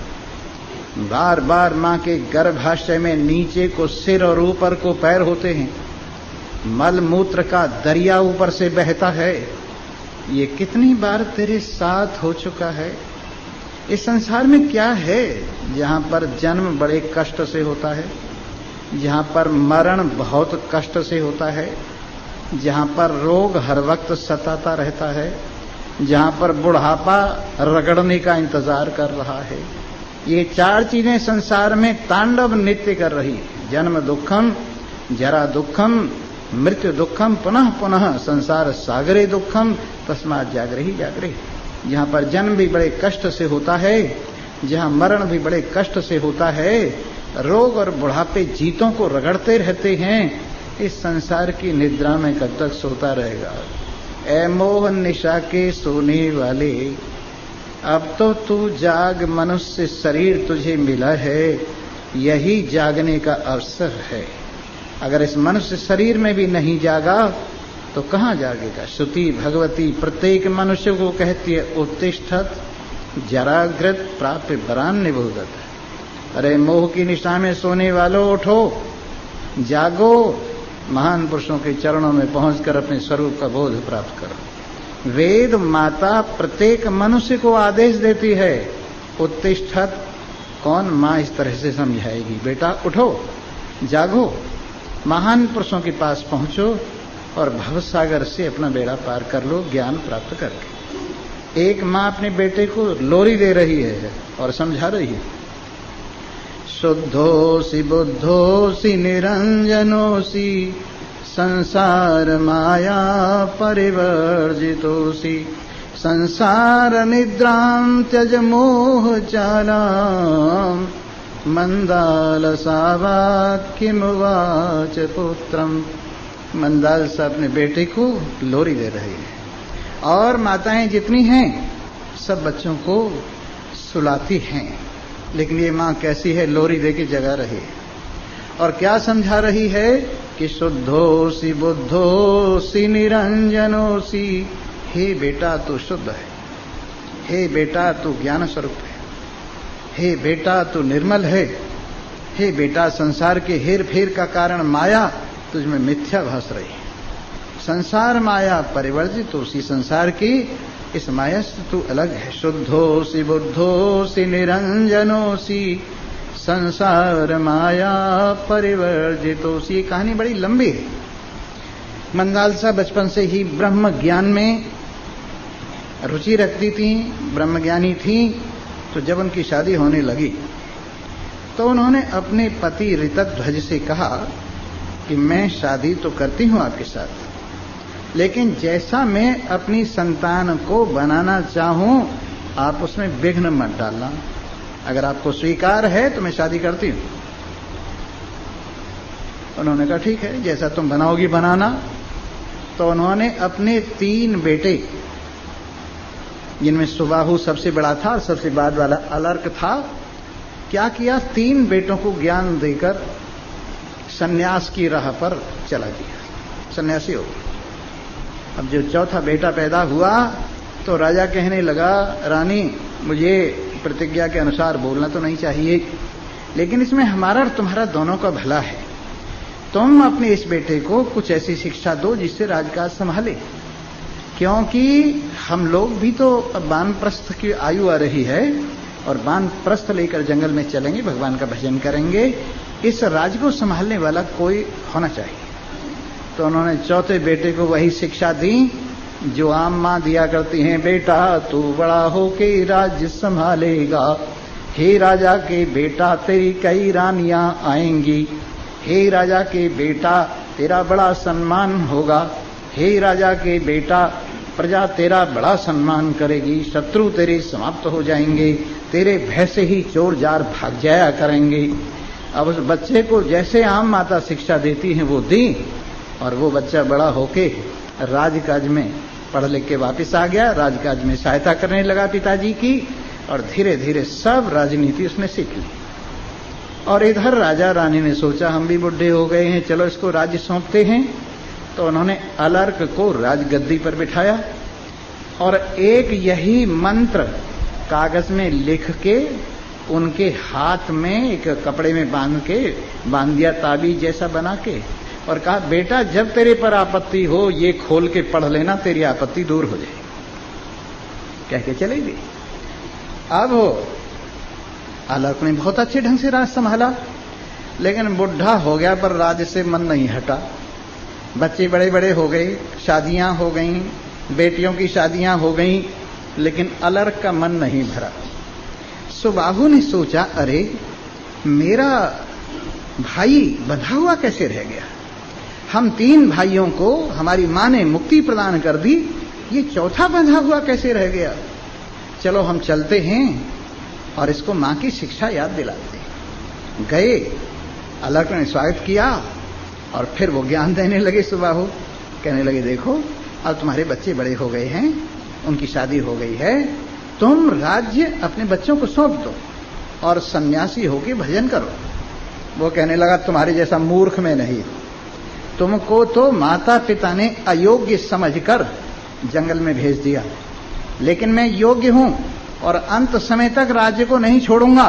बार बार मां के गर्भाशय में नीचे को सिर और ऊपर को पैर होते हैं, मल मूत्र का दरिया ऊपर से बहता है। ये कितनी बार तेरे साथ हो चुका है। इस संसार में क्या है जहां पर जन्म बड़े कष्ट से होता है, जहां पर मरण बहुत कष्ट से होता है, जहां पर रोग हर वक्त सताता रहता है, जहां पर बुढ़ापा रगड़ने का इंतजार कर रहा है। ये चार चीजें संसार में तांडव नृत्य कर रही है। जन्म दुखम, जरा दुखम, मृत्यु दुखम, पुनः पुनः संसार सागरे दुखम, तस्मात् जागरहि जागरहि। जहां पर जन्म भी बड़े कष्ट से होता है, जहां मरण भी बड़े कष्ट से होता है, रोग और बुढ़ापे जीतों को रगड़ते रहते हैं। इस संसार की निद्रा में कब तक सोता रहेगा? ऐ मोह निशा के सोने वाले, अब तो तू जाग, मनुष्य शरीर तुझे मिला है, यही जागने का अवसर है। अगर इस मनुष्य शरीर में भी नहीं जागा तो कहां जागेगा? श्रुति भगवती प्रत्येक मनुष्य को कहती है, उत्तिष्ठत जराग्रत प्राप्य बरान निबोधत। अरे मोह की निशा में सोने वालों, उठो, जागो, महान पुरुषों के चरणों में पहुंचकर अपने स्वरूप का बोध प्राप्त करो। वेद माता प्रत्येक मनुष्य को आदेश देती है, उत्तिष्ठत। कौन मां इस तरह से समझाएगी? बेटा उठो, जागो, महान पुरुषों के पास पहुंचो और भवसागर से अपना बेड़ा पार कर लो ज्ञान प्राप्त करके। एक मां अपने बेटे को लोरी दे रही है और समझा रही है, शुद्धोसी बुद्धोसी निरंजनोसी संसार माया परिवर्जितोसी संसार निद्रां त्यज मोह चालां मंदालसावाक्यमुवाच पुत्रम। मंदालसा अपने बेटे को लोरी दे रही है और माताएं जितनी हैं सब बच्चों को सुलाती हैं, लेकिन ये मां कैसी है? लोरी दे के जगा रही है और क्या समझा रही है कि शुद्धोसी बुद्धोसी निरंजनोसी। हे बेटा तू शुद्ध है, हे बेटा तू ज्ञान स्वरूप है, हे बेटा तू निर्मल है, हे बेटा संसार के हेर फेर का कारण माया तुझमें मिथ्या भास रही है। संसार माया परिवर्जित उसी संसार की इस माया से तू अलग है। शुद्धोसी बुद्धोसी निरंजनोसी संसार माया परिवर्जितोसी। कहानी बड़ी लंबी है। मंदालसा बचपन से ही ब्रह्म ज्ञान में रुचि रखती थी, ब्रह्मज्ञानी थी। तो जब उनकी शादी होने लगी तो उन्होंने अपने पति ऋतध्वज से कहा कि मैं शादी तो करती हूं आपके साथ, लेकिन जैसा मैं अपनी संतान को बनाना चाहूं आप उसमें विघ्न मत डालना। अगर आपको स्वीकार है तो मैं शादी करती हूं। उन्होंने कहा ठीक है, जैसा तुम बनाओगी बनाना। तो उन्होंने अपने 3 बेटे, जिनमें सुबाहु सबसे बड़ा था और सबसे बाद वाला अलर्क था, क्या किया, 3 बेटों को ज्ञान देकर सन्यास की राह पर चला दिया, सन्यासी हो गया। अब जो चौथा बेटा पैदा हुआ तो राजा कहने लगा, रानी मुझे प्रतिज्ञा के अनुसार बोलना तो नहीं चाहिए, लेकिन इसमें हमारा और तुम्हारा दोनों का भला है। तुम अपने इस बेटे को कुछ ऐसी शिक्षा दो जिससे राजकाज संभाले, क्योंकि हम लोग भी तो वानप्रस्थ की आयु आ रही है और वानप्रस्थ लेकर जंगल में चलेंगे, भगवान का भजन करेंगे, इस राज्य को संभालने वाला कोई होना चाहिए। तो उन्होंने चौथे बेटे को वही शिक्षा दी जो आम माँ दिया करती हैं, बेटा तू बड़ा होके राज्य संभालेगा, हे राजा के बेटा तेरी कई रानियां आएंगी, हे राजा के बेटा तेरा बड़ा सम्मान होगा, हे राजा के बेटा प्रजा तेरा बड़ा सम्मान करेगी, शत्रु तेरे समाप्त हो जाएंगे, तेरे भय से ही चोर जार भाग जाया करेंगे। अब उस बच्चे को जैसे आम माता शिक्षा देती हैं वो दी, और वो बच्चा बड़ा होके राजकाज में पढ़ लिख के वापिस आ गया, राजकाज में सहायता करने लगा पिताजी की, और धीरे धीरे सब राजनीति उसने सीख ली। और इधर राजा रानी ने सोचा हम भी बुढ़े हो गए हैं, चलो इसको राज्य सौंपते हैं। तो उन्होंने अलर्क को राजगद्दी पर बिठाया और एक यही मंत्र कागज में लिख के उनके हाथ में एक कपड़े में बांध दिया, ताबीज जैसा बना के, और कहा बेटा जब तेरे पर आपत्ति हो ये खोल के पढ़ लेना, तेरी आपत्ति दूर हो जाएगी। कह के चले गए। अब अलर्क ने बहुत अच्छे ढंग से राज संभाला, लेकिन बुढ़ा हो गया पर राज से मन नहीं हटा। बच्चे बड़े बड़े हो गए, शादियां हो गईं, बेटियों की शादियां हो गईं, लेकिन अलर्क का मन नहीं भरा। सुबाहु ने सोचा अरे मेरा भाई बंधा हुआ कैसे रह गया, हम 3 भाइयों को हमारी मां ने मुक्ति प्रदान कर दी, ये चौथा बंधा हुआ कैसे रह गया। चलो हम चलते हैं और इसको मां की शिक्षा याद दिलाते हैं। गए, अलर्क ने स्वागत किया और फिर वो ज्ञान देने लगे। सुबाहु कहने लगे देखो अब तुम्हारे बच्चे बड़े हो गए हैं, उनकी शादी हो गई है, तुम राज्य अपने बच्चों को सौंप दो और सन्यासी होके भजन करो। वो कहने लगा तुम्हारे जैसा मूर्ख में नहीं, तुमको तो माता पिता ने अयोग्य समझकर जंगल में भेज दिया, लेकिन मैं योग्य हूं और अंत समय तक राज्य को नहीं छोड़ूंगा।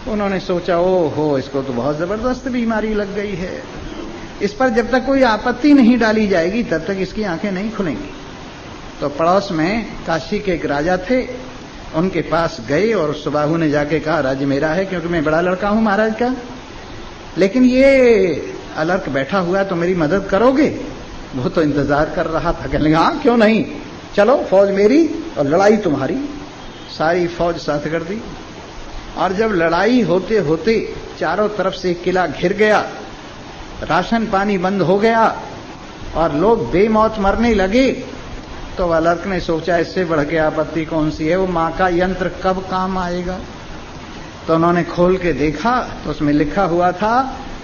उन्होंने सोचा ओहो इसको तो बहुत जबरदस्त बीमारी लग गई है, इस पर जब तक कोई आपत्ति नहीं डाली जाएगी तब तक इसकी आंखें नहीं खुलेंगी। तो पड़ोस में काशी के एक राजा थे, उनके पास गए और सुबाहु ने जाके कहा राज्य मेरा है क्योंकि मैं बड़ा लड़का हूं महाराज का, लेकिन ये अलर्क बैठा हुआ है तो मेरी मदद करोगे। वो तो इंतजार कर रहा था, कहने लगा हाँ क्यों नहीं, चलो फौज मेरी और लड़ाई तुम्हारी। सारी फौज साथ कर दी और जब लड़ाई होते होते चारों तरफ से किला घिर गया, राशन पानी बंद हो गया और लोग बेमौत मरने लगे, तो अलर्क ने सोचा इससे बढ़ के आपत्ति कौन सी है, वो मां का यंत्र कब काम आएगा। तो उन्होंने खोल के देखा तो उसमें लिखा हुआ था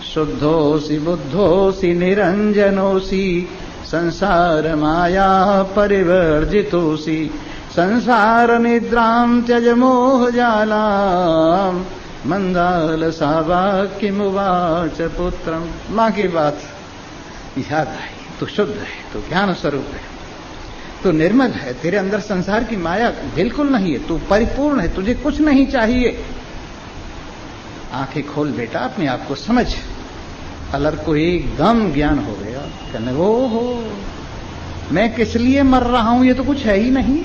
शुद्धोसी बुद्धोसी निरंजनोसी संसार माया परिवर्जितोसी संसार निद्राम त्यज मोह जालाम मंदाल सावाक्यमुवाच पुत्रम। मां की बात याद आई, तू शुद्ध है, तू ज्ञान स्वरूप है, तू निर्मल है, तेरे अंदर संसार की माया बिल्कुल नहीं है, तू परिपूर्ण है, तुझे कुछ नहीं चाहिए। आंखें खोल बेटा, अपने आप को समझ। अलर्क को एकदम ज्ञान हो गया, कहने हो मैं किस लिए मर रहा हूं, ये तो कुछ है ही नहीं।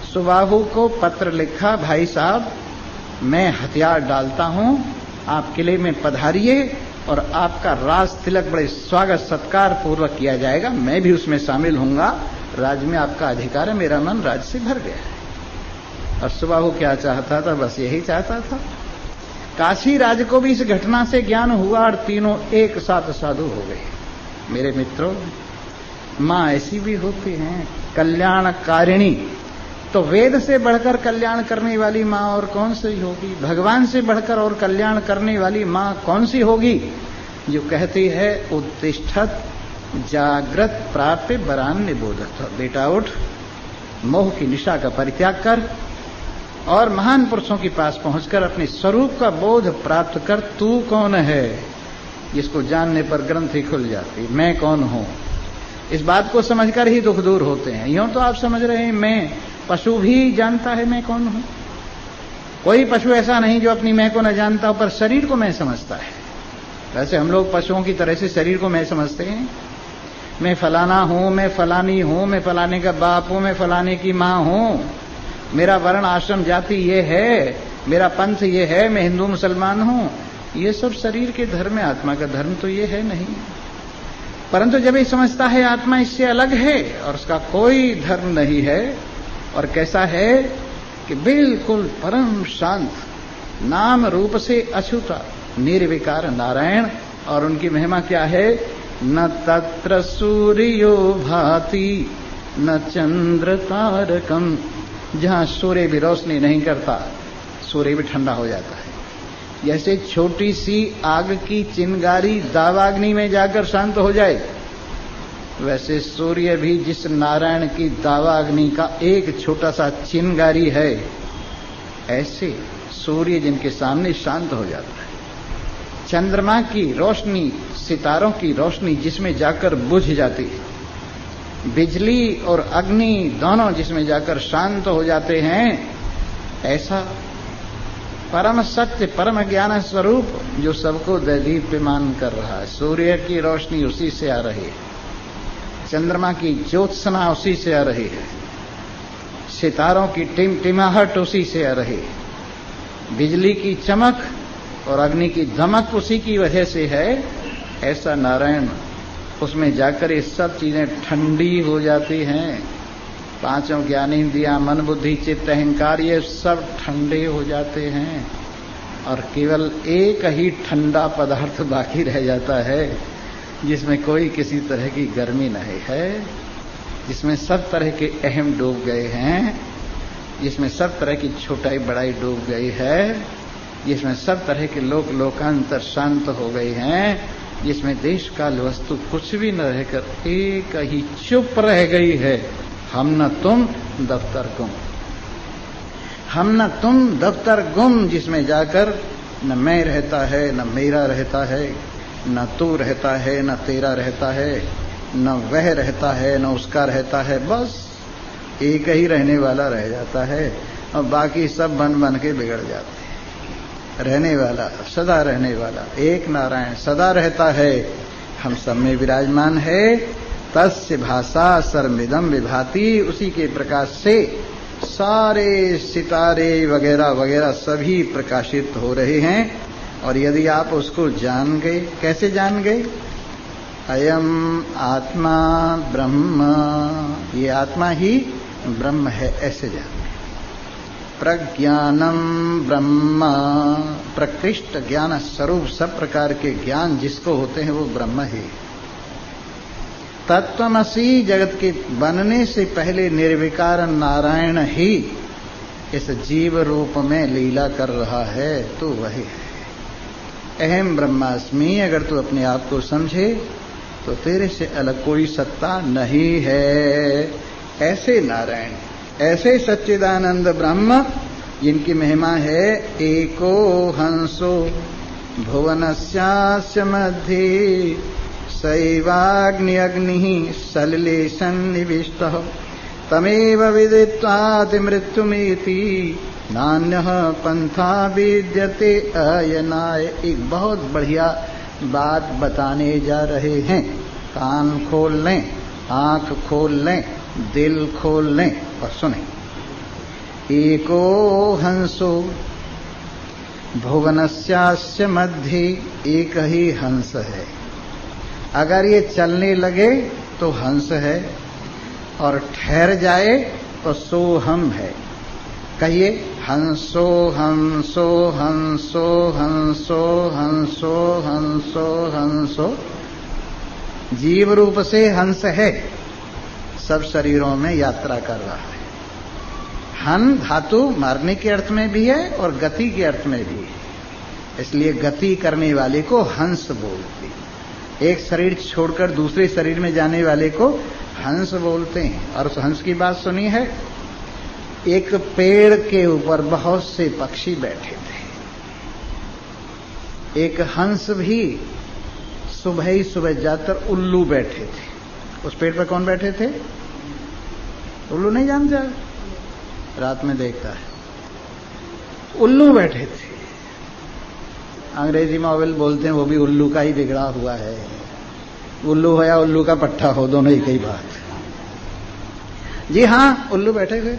सुबाहु को पत्र लिखा, भाई साहब मैं हथियार डालता हूं, आप किले में पधारिए और आपका राज तिलक बड़े स्वागत सत्कार पूर्वक किया जाएगा, मैं भी उसमें शामिल होऊंगा, राज में आपका अधिकार है, मेरा मन राज से भर गया है। और सुबाहु क्या चाहता था, बस यही चाहता था। काशी राज को भी इस घटना से ज्ञान हुआ और तीनों एक साथ साधु हो गए। मेरे मित्रों, मां ऐसी भी होती हैं कल्याणकारिणी, तो वेद से बढ़कर कल्याण करने वाली मां और कौन सी होगी, भगवान से बढ़कर और कल्याण करने वाली मां कौन सी होगी, जो कहती है उत्तिष्ठत जागृत प्राप्य वरान निबोधत। बेटा उठ, मोह की निशा का परित्याग कर और महान पुरुषों के पास पहुंचकर अपने स्वरूप का बोध प्राप्त कर। तू कौन है, जिसको जानने पर ग्रंथि खुल जाती। मैं कौन हूं, इस बात को समझकर ही दुख दूर होते हैं। यूं तो आप समझ रहे हैं मैं, पशु भी जानता है मैं कौन हूं। कोई पशु ऐसा नहीं जो अपनी मैं को न जानता हो, पर शरीर को मैं समझता है। वैसे हम लोग पशुओं की तरह से शरीर को मैं समझते हैं। मैं फलाना हूं, मैं फलानी हूं, मैं फलाने का बाप हूं, मैं फलाने की मां हूं, मेरा वर्ण आश्रम जाति ये है, मेरा पंथ ये है, मैं हिंदू मुसलमान हूं। ये सब शरीर के धर्म है, आत्मा का धर्म तो ये है नहीं। परंतु जब ये समझता है आत्मा इससे अलग है और उसका कोई धर्म नहीं है, और कैसा है कि बिल्कुल परम शांत, नाम रूप से अछूता निर्विकार नारायण। और उनकी महिमा क्या है, न तत्र सूर्यो भाति न चंद्र तारकम। जहां सूर्य भी रोशनी नहीं करता, सूर्य भी ठंडा हो जाता है। जैसे छोटी सी आग की चिंगारी दावाग्नि में जाकर शांत हो जाए, वैसे सूर्य भी जिस नारायण की दावाग्नि का एक छोटा सा चिंगारी है, ऐसे सूर्य जिनके सामने शांत हो जाता है। चंद्रमा की रोशनी, सितारों की रोशनी जिसमें जाकर बुझ जाती है, बिजली और अग्नि दोनों जिसमें जाकर शांत हो जाते हैं, ऐसा परम सत्य परम ज्ञान स्वरूप जो सबको दैदीप्यमान कर रहा है। सूर्य की रोशनी उसी से आ रही है, चंद्रमा की ज्योत्सना उसी से आ रही है, सितारों की टिमटिमाहट उसी से आ रही है, बिजली की चमक और अग्नि की धमक उसी की वजह से है। ऐसा नारायण, उसमें जाकर ये सब चीजें ठंडी हो जाती हैं। पांचों ज्ञानेंद्रियां, मन बुद्धि चित्त अहंकार, ये सब ठंडे हो जाते हैं और केवल एक ही ठंडा पदार्थ बाकी रह जाता है, जिसमें कोई किसी तरह की गर्मी नहीं है, जिसमें सब तरह के अहम डूब गए हैं, जिसमें सब तरह की छोटाई बड़ाई डूब गई है, जिसमें सब तरह के लोकांतर शांत हो गए हैं, जिसमें देश काल वस्तु कुछ भी न रहकर एक ही चुप रह गई है। हम न तुम दफ्तर गुम, हम न तुम दफ्तर गुम, जिसमें जाकर न मैं रहता है, न मेरा रहता है, न तू रहता है, न तेरा रहता है, न वह रहता है, न उसका रहता है। बस एक ही रहने वाला रह जाता है और बाकी सब बन बन के बिगड़ जाते हैं। रहने वाला, सदा रहने वाला एक नारायण सदा रहता है, हम सब में विराजमान है। तस्य भाषा सर्वमिदं विभाति, उसी के प्रकाश से सारे सितारे वगैरह वगैरह सभी प्रकाशित हो रहे हैं। और यदि आप उसको जान गए, कैसे जान गए? अयम आत्मा ब्रह्म, ये आत्मा ही ब्रह्म है, ऐसे जान गए। प्रज्ञानम ब्रह्म, प्रकृष्ट ज्ञान स्वरूप सब प्रकार के ज्ञान जिसको होते हैं वो ब्रह्म ही। तत्वमसि, जगत के बनने से पहले निर्विकार नारायण ही इस जीव रूप में लीला कर रहा है, तो वही है। अहम ब्रह्मास्मि, अगर तू अपने आप को समझे तो तेरे से अलग कोई सत्ता नहीं है। ऐसे नारायण, ऐसे सच्चिदानंद ब्रह्म जिनकी महिमा है एको हंसो भुवनस्यास्य मध्ये सैवाग्नि अग्नि सलिले सन्निविष्टः तमेव विदित्वाति मृत्युमेति नान्यः पंथा विद्यते अयनाय। एक बहुत बढ़िया बात बताने जा रहे हैं। कान खोल लें, आंख खोल लें, दिल खोल लें और सुने। एको हंसो भुवनस्यास्य मध्ये, एक ही हंस है। अगर ये चलने लगे तो हंस है और ठहर जाए तो सोहम है। कहिए, हंसो हंसो हंसो हंसो हंसो हंसो हंसो। जीव रूप से हंस है, सब शरीरों में यात्रा कर रहा है। हन धातु मारने के अर्थ में भी है और गति के अर्थ में भी है, इसलिए गति करने वाले को हंस बोलते। एक शरीर छोड़कर दूसरे शरीर में जाने वाले को हंस बोलते हैं। और उस हंस की बात सुनी है, एक पेड़ के ऊपर बहुत से पक्षी बैठे थे। एक हंस भी सुबह ही सुबह जाकर उल्लू बैठे थे। उस पेड़ पर कौन बैठे थे? उल्लू नहीं जानते? रात में देखता है, उल्लू बैठे थे। अंग्रेजी में ओवेल बोलते हैं, वो भी उल्लू का ही बिगड़ा हुआ है। उल्लू हो या उल्लू का पट्टा हो, दोनों ही कई बात। जी हाँ, उल्लू बैठे हुए।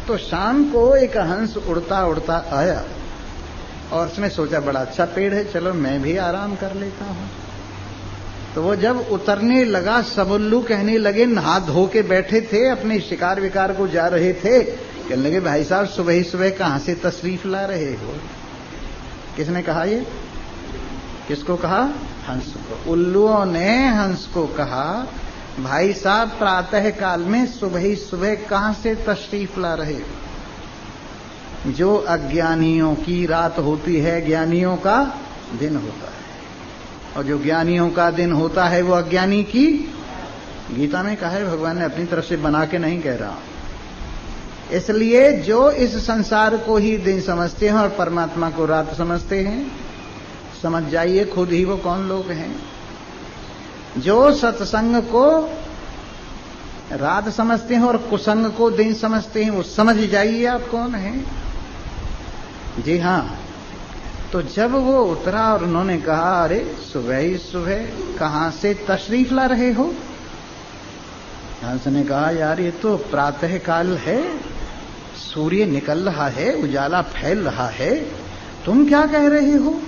तो शाम को एक हंस उड़ता उड़ता आया और उसने सोचा बड़ा अच्छा पेड़ है, चलो मैं भी आराम कर लेता हूं। तो वो जब उतरने लगा, सब उल्लू कहने लगे, नहा धो के बैठे थे, अपने शिकार विकार को जा रहे थे, कहने लगे भाई साहब सुबह ही सुबह कहां से तशरीफ ला रहे हो? किसने कहा ये? किसको कहा? हंस को। उल्लुओं ने हंस को कहा, भाई साहब प्रातः काल में सुबह ही सुबह कहां से तशरीफ ला रहे हो? जो अज्ञानियों की रात होती है, ज्ञानियों का दिन होता है, और जो ज्ञानियों का दिन होता है वो अज्ञानी की। गीता में कहा है, भगवान ने अपनी तरफ से बना के नहीं कह रहा। इसलिए जो इस संसार को ही दिन समझते हैं और परमात्मा को रात समझते हैं, समझ जाइए खुद ही वो कौन लोग हैं। जो सत्संग को रात समझते हैं और कुसंग को दिन समझते हैं, वो समझ जाइए आप कौन हैं। जी हां। तो जब वो उतरा और उन्होंने कहा, अरे सुबह ही सुबह कहां से तशरीफ ला रहे हो? हंस ने कहा, यार ये तो प्रातः काल है, सूर्य निकल रहा है, उजाला फैल रहा है, तुम क्या कह रहे हो?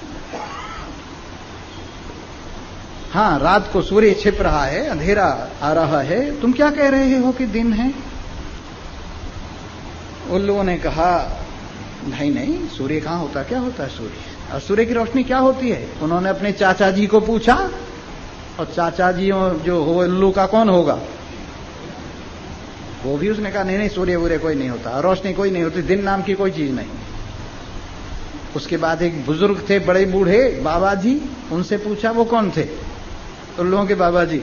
हाँ, रात को सूर्य छिप रहा है, अंधेरा आ रहा है, तुम क्या कह रहे हो कि दिन है? उल्लुओं ने कहा, नहीं नहीं, सूर्य कहां होता, क्या होता है सूर्य? और सूर्य की रोशनी क्या होती है? उन्होंने अपने चाचा जी को पूछा, और चाचा जी जो हो उल्लू का कौन होगा? वो भी उसने कहा, नहीं नहीं, सूर्य वूर्य कोई नहीं होता, रोशनी कोई नहीं होती, दिन नाम की कोई चीज नहीं। उसके बाद एक बुजुर्ग थे, बड़े बूढ़े बाबा जी, उनसे पूछा, वो कौन थे? उल्लुओं के बाबा जी।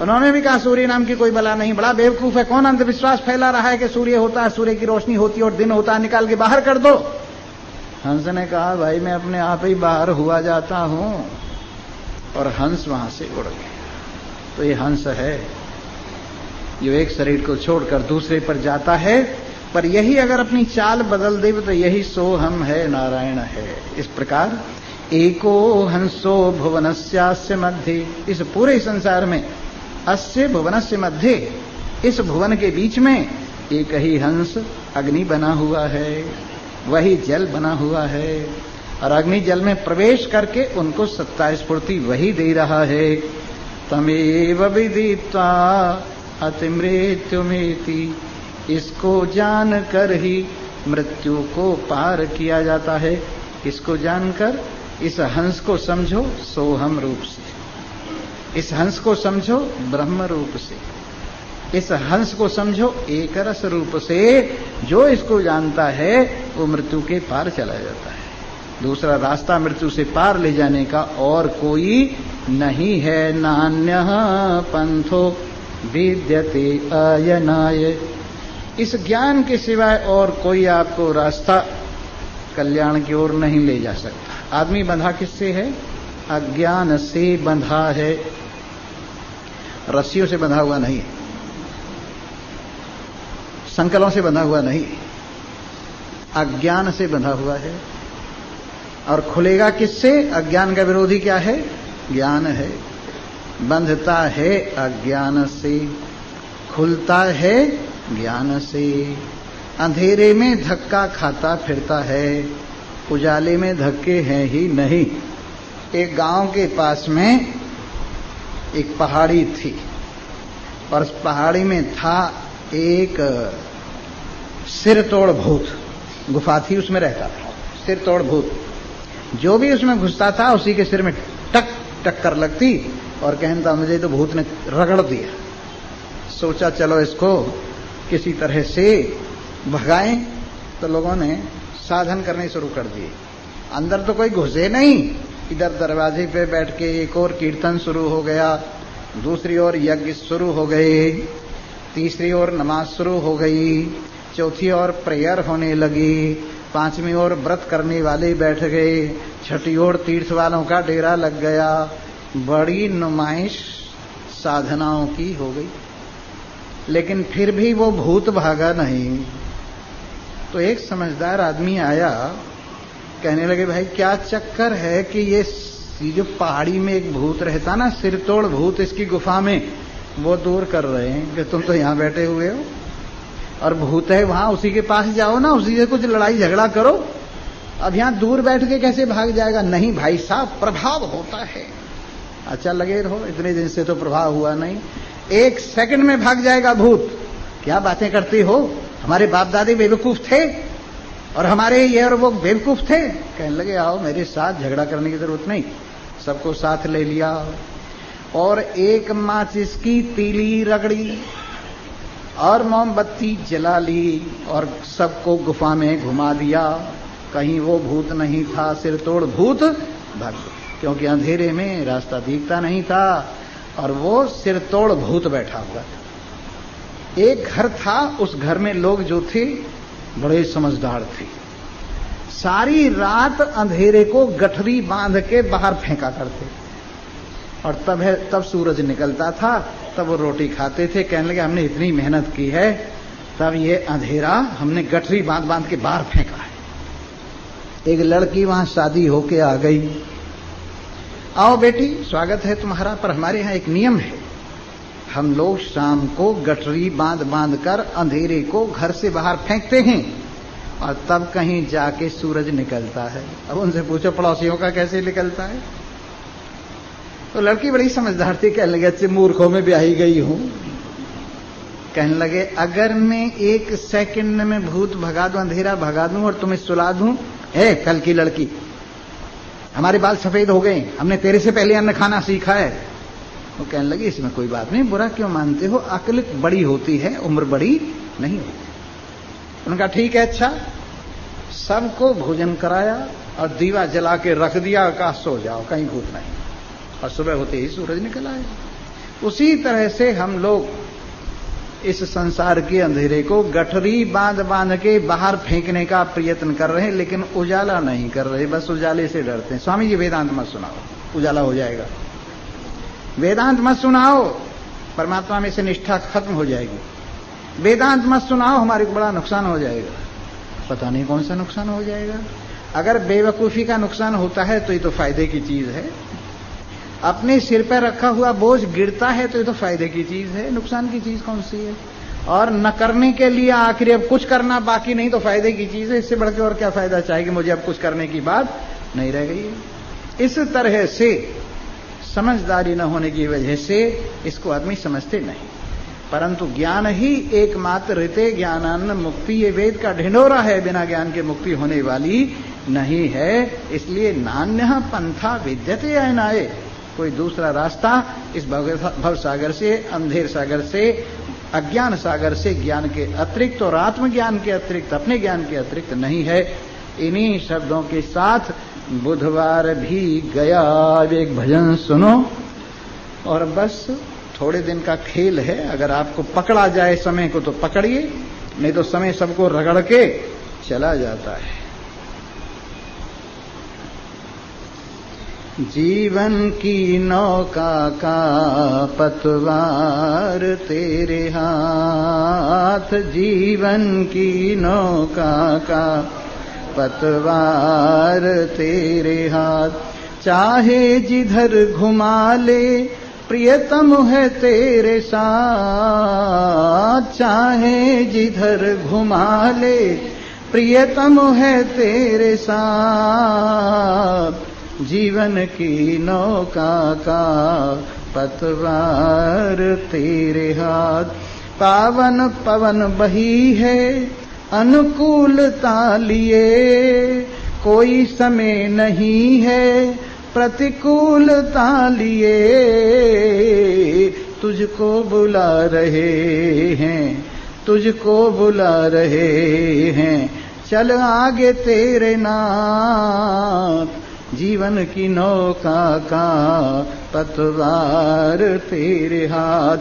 उन्होंने भी कहा, सूर्य नाम की कोई बला नहीं, बड़ा बेवकूफ है, कौन अंधविश्वास फैला रहा है कि सूर्य होता है, सूर्य की रोशनी होती है और दिन होता है, निकाल के बाहर कर दो। हंस ने कहा, भाई मैं अपने आप ही बाहर हुआ जाता हूं। और हंस वहां से उड़ गया। तो ये हंस है जो एक शरीर को छोड़कर दूसरे पर जाता है, पर यही अगर अपनी चाल बदल दे तो यही सो हम है, नारायण है। इस प्रकार एको हंसो भुवनस्यास्य मध्य, इस पूरे संसार में अस्य भुवनस्य मध्य, इस भुवन के बीच में एक ही हंस अग्नि बना हुआ है, वही जल बना हुआ है, और अग्नि जल में प्रवेश करके उनको सत्ता स्फूर्ति वही दे रहा है। तमेव विदित्वा अतिमृत्युमेति, इसको जान कर ही मृत्यु को पार किया जाता है। इसको जानकर, इस हंस को समझो सोहम रूप से, इस हंस को समझो ब्रह्म रूप से, इस हंस को समझो एक रस रूप से। जो इसको जानता है वो मृत्यु के पार चला जाता है। दूसरा रास्ता मृत्यु से पार ले जाने का और कोई नहीं है। नान्यः पंथो विद्यते अयनाय, इस ज्ञान के सिवाय और कोई आपको रास्ता कल्याण की ओर नहीं ले जा सकता। आदमी बंधा किससे है? अज्ञान से बंधा है, रस्सियों से बंधा हुआ नहीं, संकलों से बंधा हुआ नहीं, अज्ञान से बंधा हुआ है। और खुलेगा किससे? अज्ञान का विरोधी क्या है? ज्ञान है। बंधता है अज्ञान से, खुलता है ज्ञान से। अंधेरे में धक्का खाता फिरता है, उजाले में धक्के हैं ही नहीं। एक गांव के पास में एक पहाड़ी थी, और उस पहाड़ी में था एक सिर तोड़ भूत। गुफा थी, उसमें रहता था सिर तोड़ भूत। जो भी उसमें घुसता था उसी के सिर में टक टक कर लगती, और कहता मुझे तो भूत ने रगड़ दिया। सोचा चलो इसको किसी तरह से भगाएं, तो लोगों ने साधन करने शुरू कर दिए। अंदर तो कोई घुसे नहीं, इधर दरवाजे पे बैठ के एक और कीर्तन शुरू हो गया, दूसरी ओर यज्ञ शुरू हो गए, तीसरी ओर नमाज शुरू हो गई, चौथी ओर प्रेयर होने लगी, पांचवी ओर व्रत करने वाले बैठ गए, छठी ओर तीर्थ वालों का डेरा लग गया। बड़ी नुमाइश साधनाओं की हो गई, लेकिन फिर भी वो भूत भागा नहीं। तो एक समझदार आदमी आया, कहने लगे भाई क्या चक्कर है कि ये जो पहाड़ी में एक भूत रहता ना, सिरतोड़ भूत इसकी गुफा में, वो दूर कर रहे हैं कि तुम तो यहां बैठे हुए हो और भूत है वहां, उसी के पास जाओ ना, उसी से कुछ लड़ाई झगड़ा करो। अब यहां दूर बैठ के कैसे भाग जाएगा? नहीं भाई साहब, प्रभाव होता है। अच्छा लगे रहो, इतने दिन से तो प्रभाव हुआ नहीं, 1 सेकंड में भाग जाएगा भूत। क्या बातें करती हो, हमारे बाप दादे बेवकूफ थे और हमारे ये और वो बेवकूफ थे। कहने लगे आओ मेरे साथ, झगड़ा करने की जरूरत नहीं। सबको साथ ले लिया और एक माचिस की तीली रगड़ी और मोमबत्ती जला ली और सबको गुफा में घुमा दिया। कहीं वो भूत नहीं था, सिरतोड़ भूत भाग गया, क्योंकि अंधेरे में रास्ता दिखता नहीं था और वो सिरतोड़ भूत बैठा हुआ था। एक घर था, उस घर में लोग जो थे बड़े समझदार थे। सारी रात अंधेरे को गठरी बांध के बाहर फेंका करते और तब सूरज निकलता था, तब वो रोटी खाते थे। कहने लगे हमने इतनी मेहनत की है, तब ये अंधेरा हमने गठरी बांध बांध के बाहर फेंका है। एक लड़की वहां शादी होके आ गई, आओ बेटी स्वागत है तुम्हारा, पर हमारे यहाँ एक नियम है, हम लोग शाम को गठरी बांध बांध कर अंधेरे को घर से बाहर फेंकते हैं और तब कहीं जाके सूरज निकलता है। अब उनसे पूछो पड़ोसियों का कैसे निकलता है? तो लड़की बड़ी समझदार थी, कहने लगे अच्छे मूर्खों में ब्याही गई हूं। कहने लगे अगर मैं 1 सेकंड में भूत भगा दूं, अंधेरा भगा दूं और तुम्हें सुला दूं, कल की लड़की हमारे बाल सफेद हो गए, हमने तेरे से पहले अन्न खाना सीखा है। वो कहने लगे इसमें कोई बात नहीं, बुरा क्यों मानते हो, अक्ल बड़ी होती है, उम्र बड़ी नहीं होती। उनका ठीक है, अच्छा। सबको भोजन कराया और दीवा जला के रख दिया, कहा सो जाओ कहीं भूत नहीं, और सुबह होते ही सूरज निकल आया। उसी तरह से हम लोग इस संसार के अंधेरे को गठरी बांध बांध के बाहर फेंकने का प्रयत्न कर रहे हैं, लेकिन उजाला नहीं कर रहे, बस उजाले से डरते हैं। स्वामी जी वेदांत मत सुनाओ, उजाला हो जाएगा। वेदांत मत सुनाओ, परमात्मा में से निष्ठा खत्म हो जाएगी। वेदांत मत सुनाओ, हमारे को बड़ा नुकसान हो जाएगा। पता नहीं कौन सा नुकसान हो जाएगा। अगर बेवकूफी का नुकसान होता है तो ये तो फायदे की चीज है, अपने सिर पर रखा हुआ बोझ गिरता है तो ये तो फायदे की चीज है, नुकसान की चीज कौन सी है? और न करने के लिए आखिर अब कुछ करना बाकी नहीं तो फायदे की चीज है। इससे बढ़ के और क्या फायदा चाहिए, मुझे अब कुछ करने की बात नहीं रह गई है। इस तरह से समझदारी न होने की वजह से इसको आदमी समझते नहीं, परंतु ज्ञान ही एकमात्र ऋते ज्ञानान्न मुक्ति, ये वेद का ढिंढोरा है, बिना ज्ञान के मुक्ति होने वाली नहीं है। इसलिए नान्यः पंथा विद्यते अयनाय, कोई दूसरा रास्ता इस भव सागर से, अंधेर सागर से, अज्ञान सागर से ज्ञान के अतिरिक्त और आत्मज्ञान के अतिरिक्त, अपने ज्ञान के अतिरिक्त नहीं है। इन्हीं शब्दों के साथ बुधवार भी गया। अब एक भजन सुनो और बस थोड़े दिन का खेल है। अगर आपको पकड़ा जाए समय को तो पकड़िए, नहीं तो समय सबको रगड़ के चला जाता है। जीवन की नौका का पतवार तेरे हाथ, जीवन की नौका का पतवार तेरे हाथ, चाहे जिधर घुमा ले प्रियतम है तेरे साथ, चाहे जिधर घुमा ले प्रियतम है तेरे साथ, जीवन की नौका का पतवार तेरे हाथ। पावन पवन बही है अनुकूलता लिए, कोई समय नहीं है प्रतिकूलता लिए, तुझको बुला रहे हैं, तुझको बुला रहे हैं, चल आगे तेरे नाथ, जीवन की नौका का पतवार तेरे हाथ।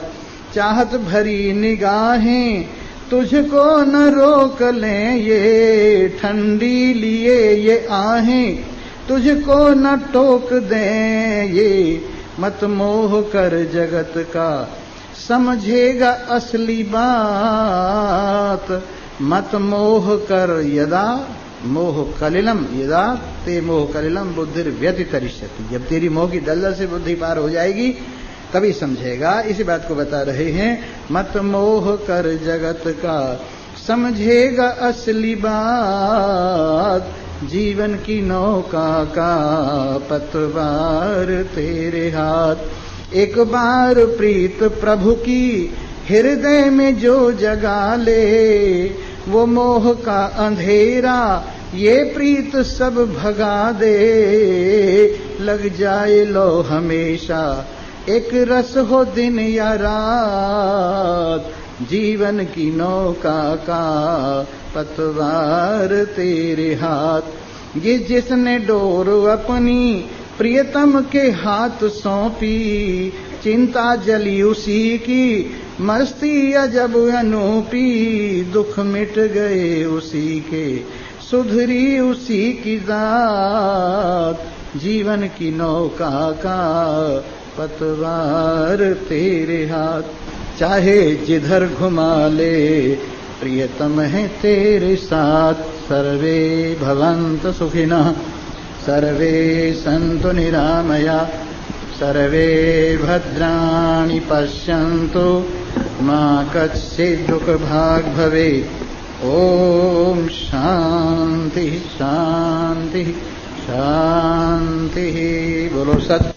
चाहत भरी निगाहें तुझको न रोक लें, ये ठंडी लिए ये आहें तुझको न टोक दें। ये मत मोह कर जगत का समझेगा असली बात, मत मोह कर यदा मोह कलिलम, यदा ते मोह कलिलम बुद्धिर व्यतितरिष्यति। जब तेरी मोह की दलदल से बुद्धि पार हो जाएगी तभी समझेगा। इसी बात को बता रहे हैं, मत मोह कर जगत का समझेगा असली बात, जीवन की नौका का पतवार तेरे हाथ। एक बार प्रीत प्रभु की हृदय में जो जगा ले, वो मोह का अंधेरा ये प्रीत सब भगा दे। लग जाए लो हमेशा एक रस हो दिन या रात, जीवन की नौका का पतवार तेरे हाथ। ये जिसने डोर अपनी प्रियतम के हाथ सौंपी, चिंता जली उसी की मस्ती अजब अनूपी। दुख मिट गए उसी के सुधरी उसी की जात, जीवन की नौका का पतवार तेरे हाथ। चाहे जिधर घुमा ले प्रियतम है तेरे साथ। सर्वे भवन्तु सुखिनः, सर्वे सन्तु निरामया, सर्वे भद्राणि पश्यन्तु, मा कश्चित् दुःखभाग् भवेत्। ओम शांति शांति शांति। बोलो सत्य।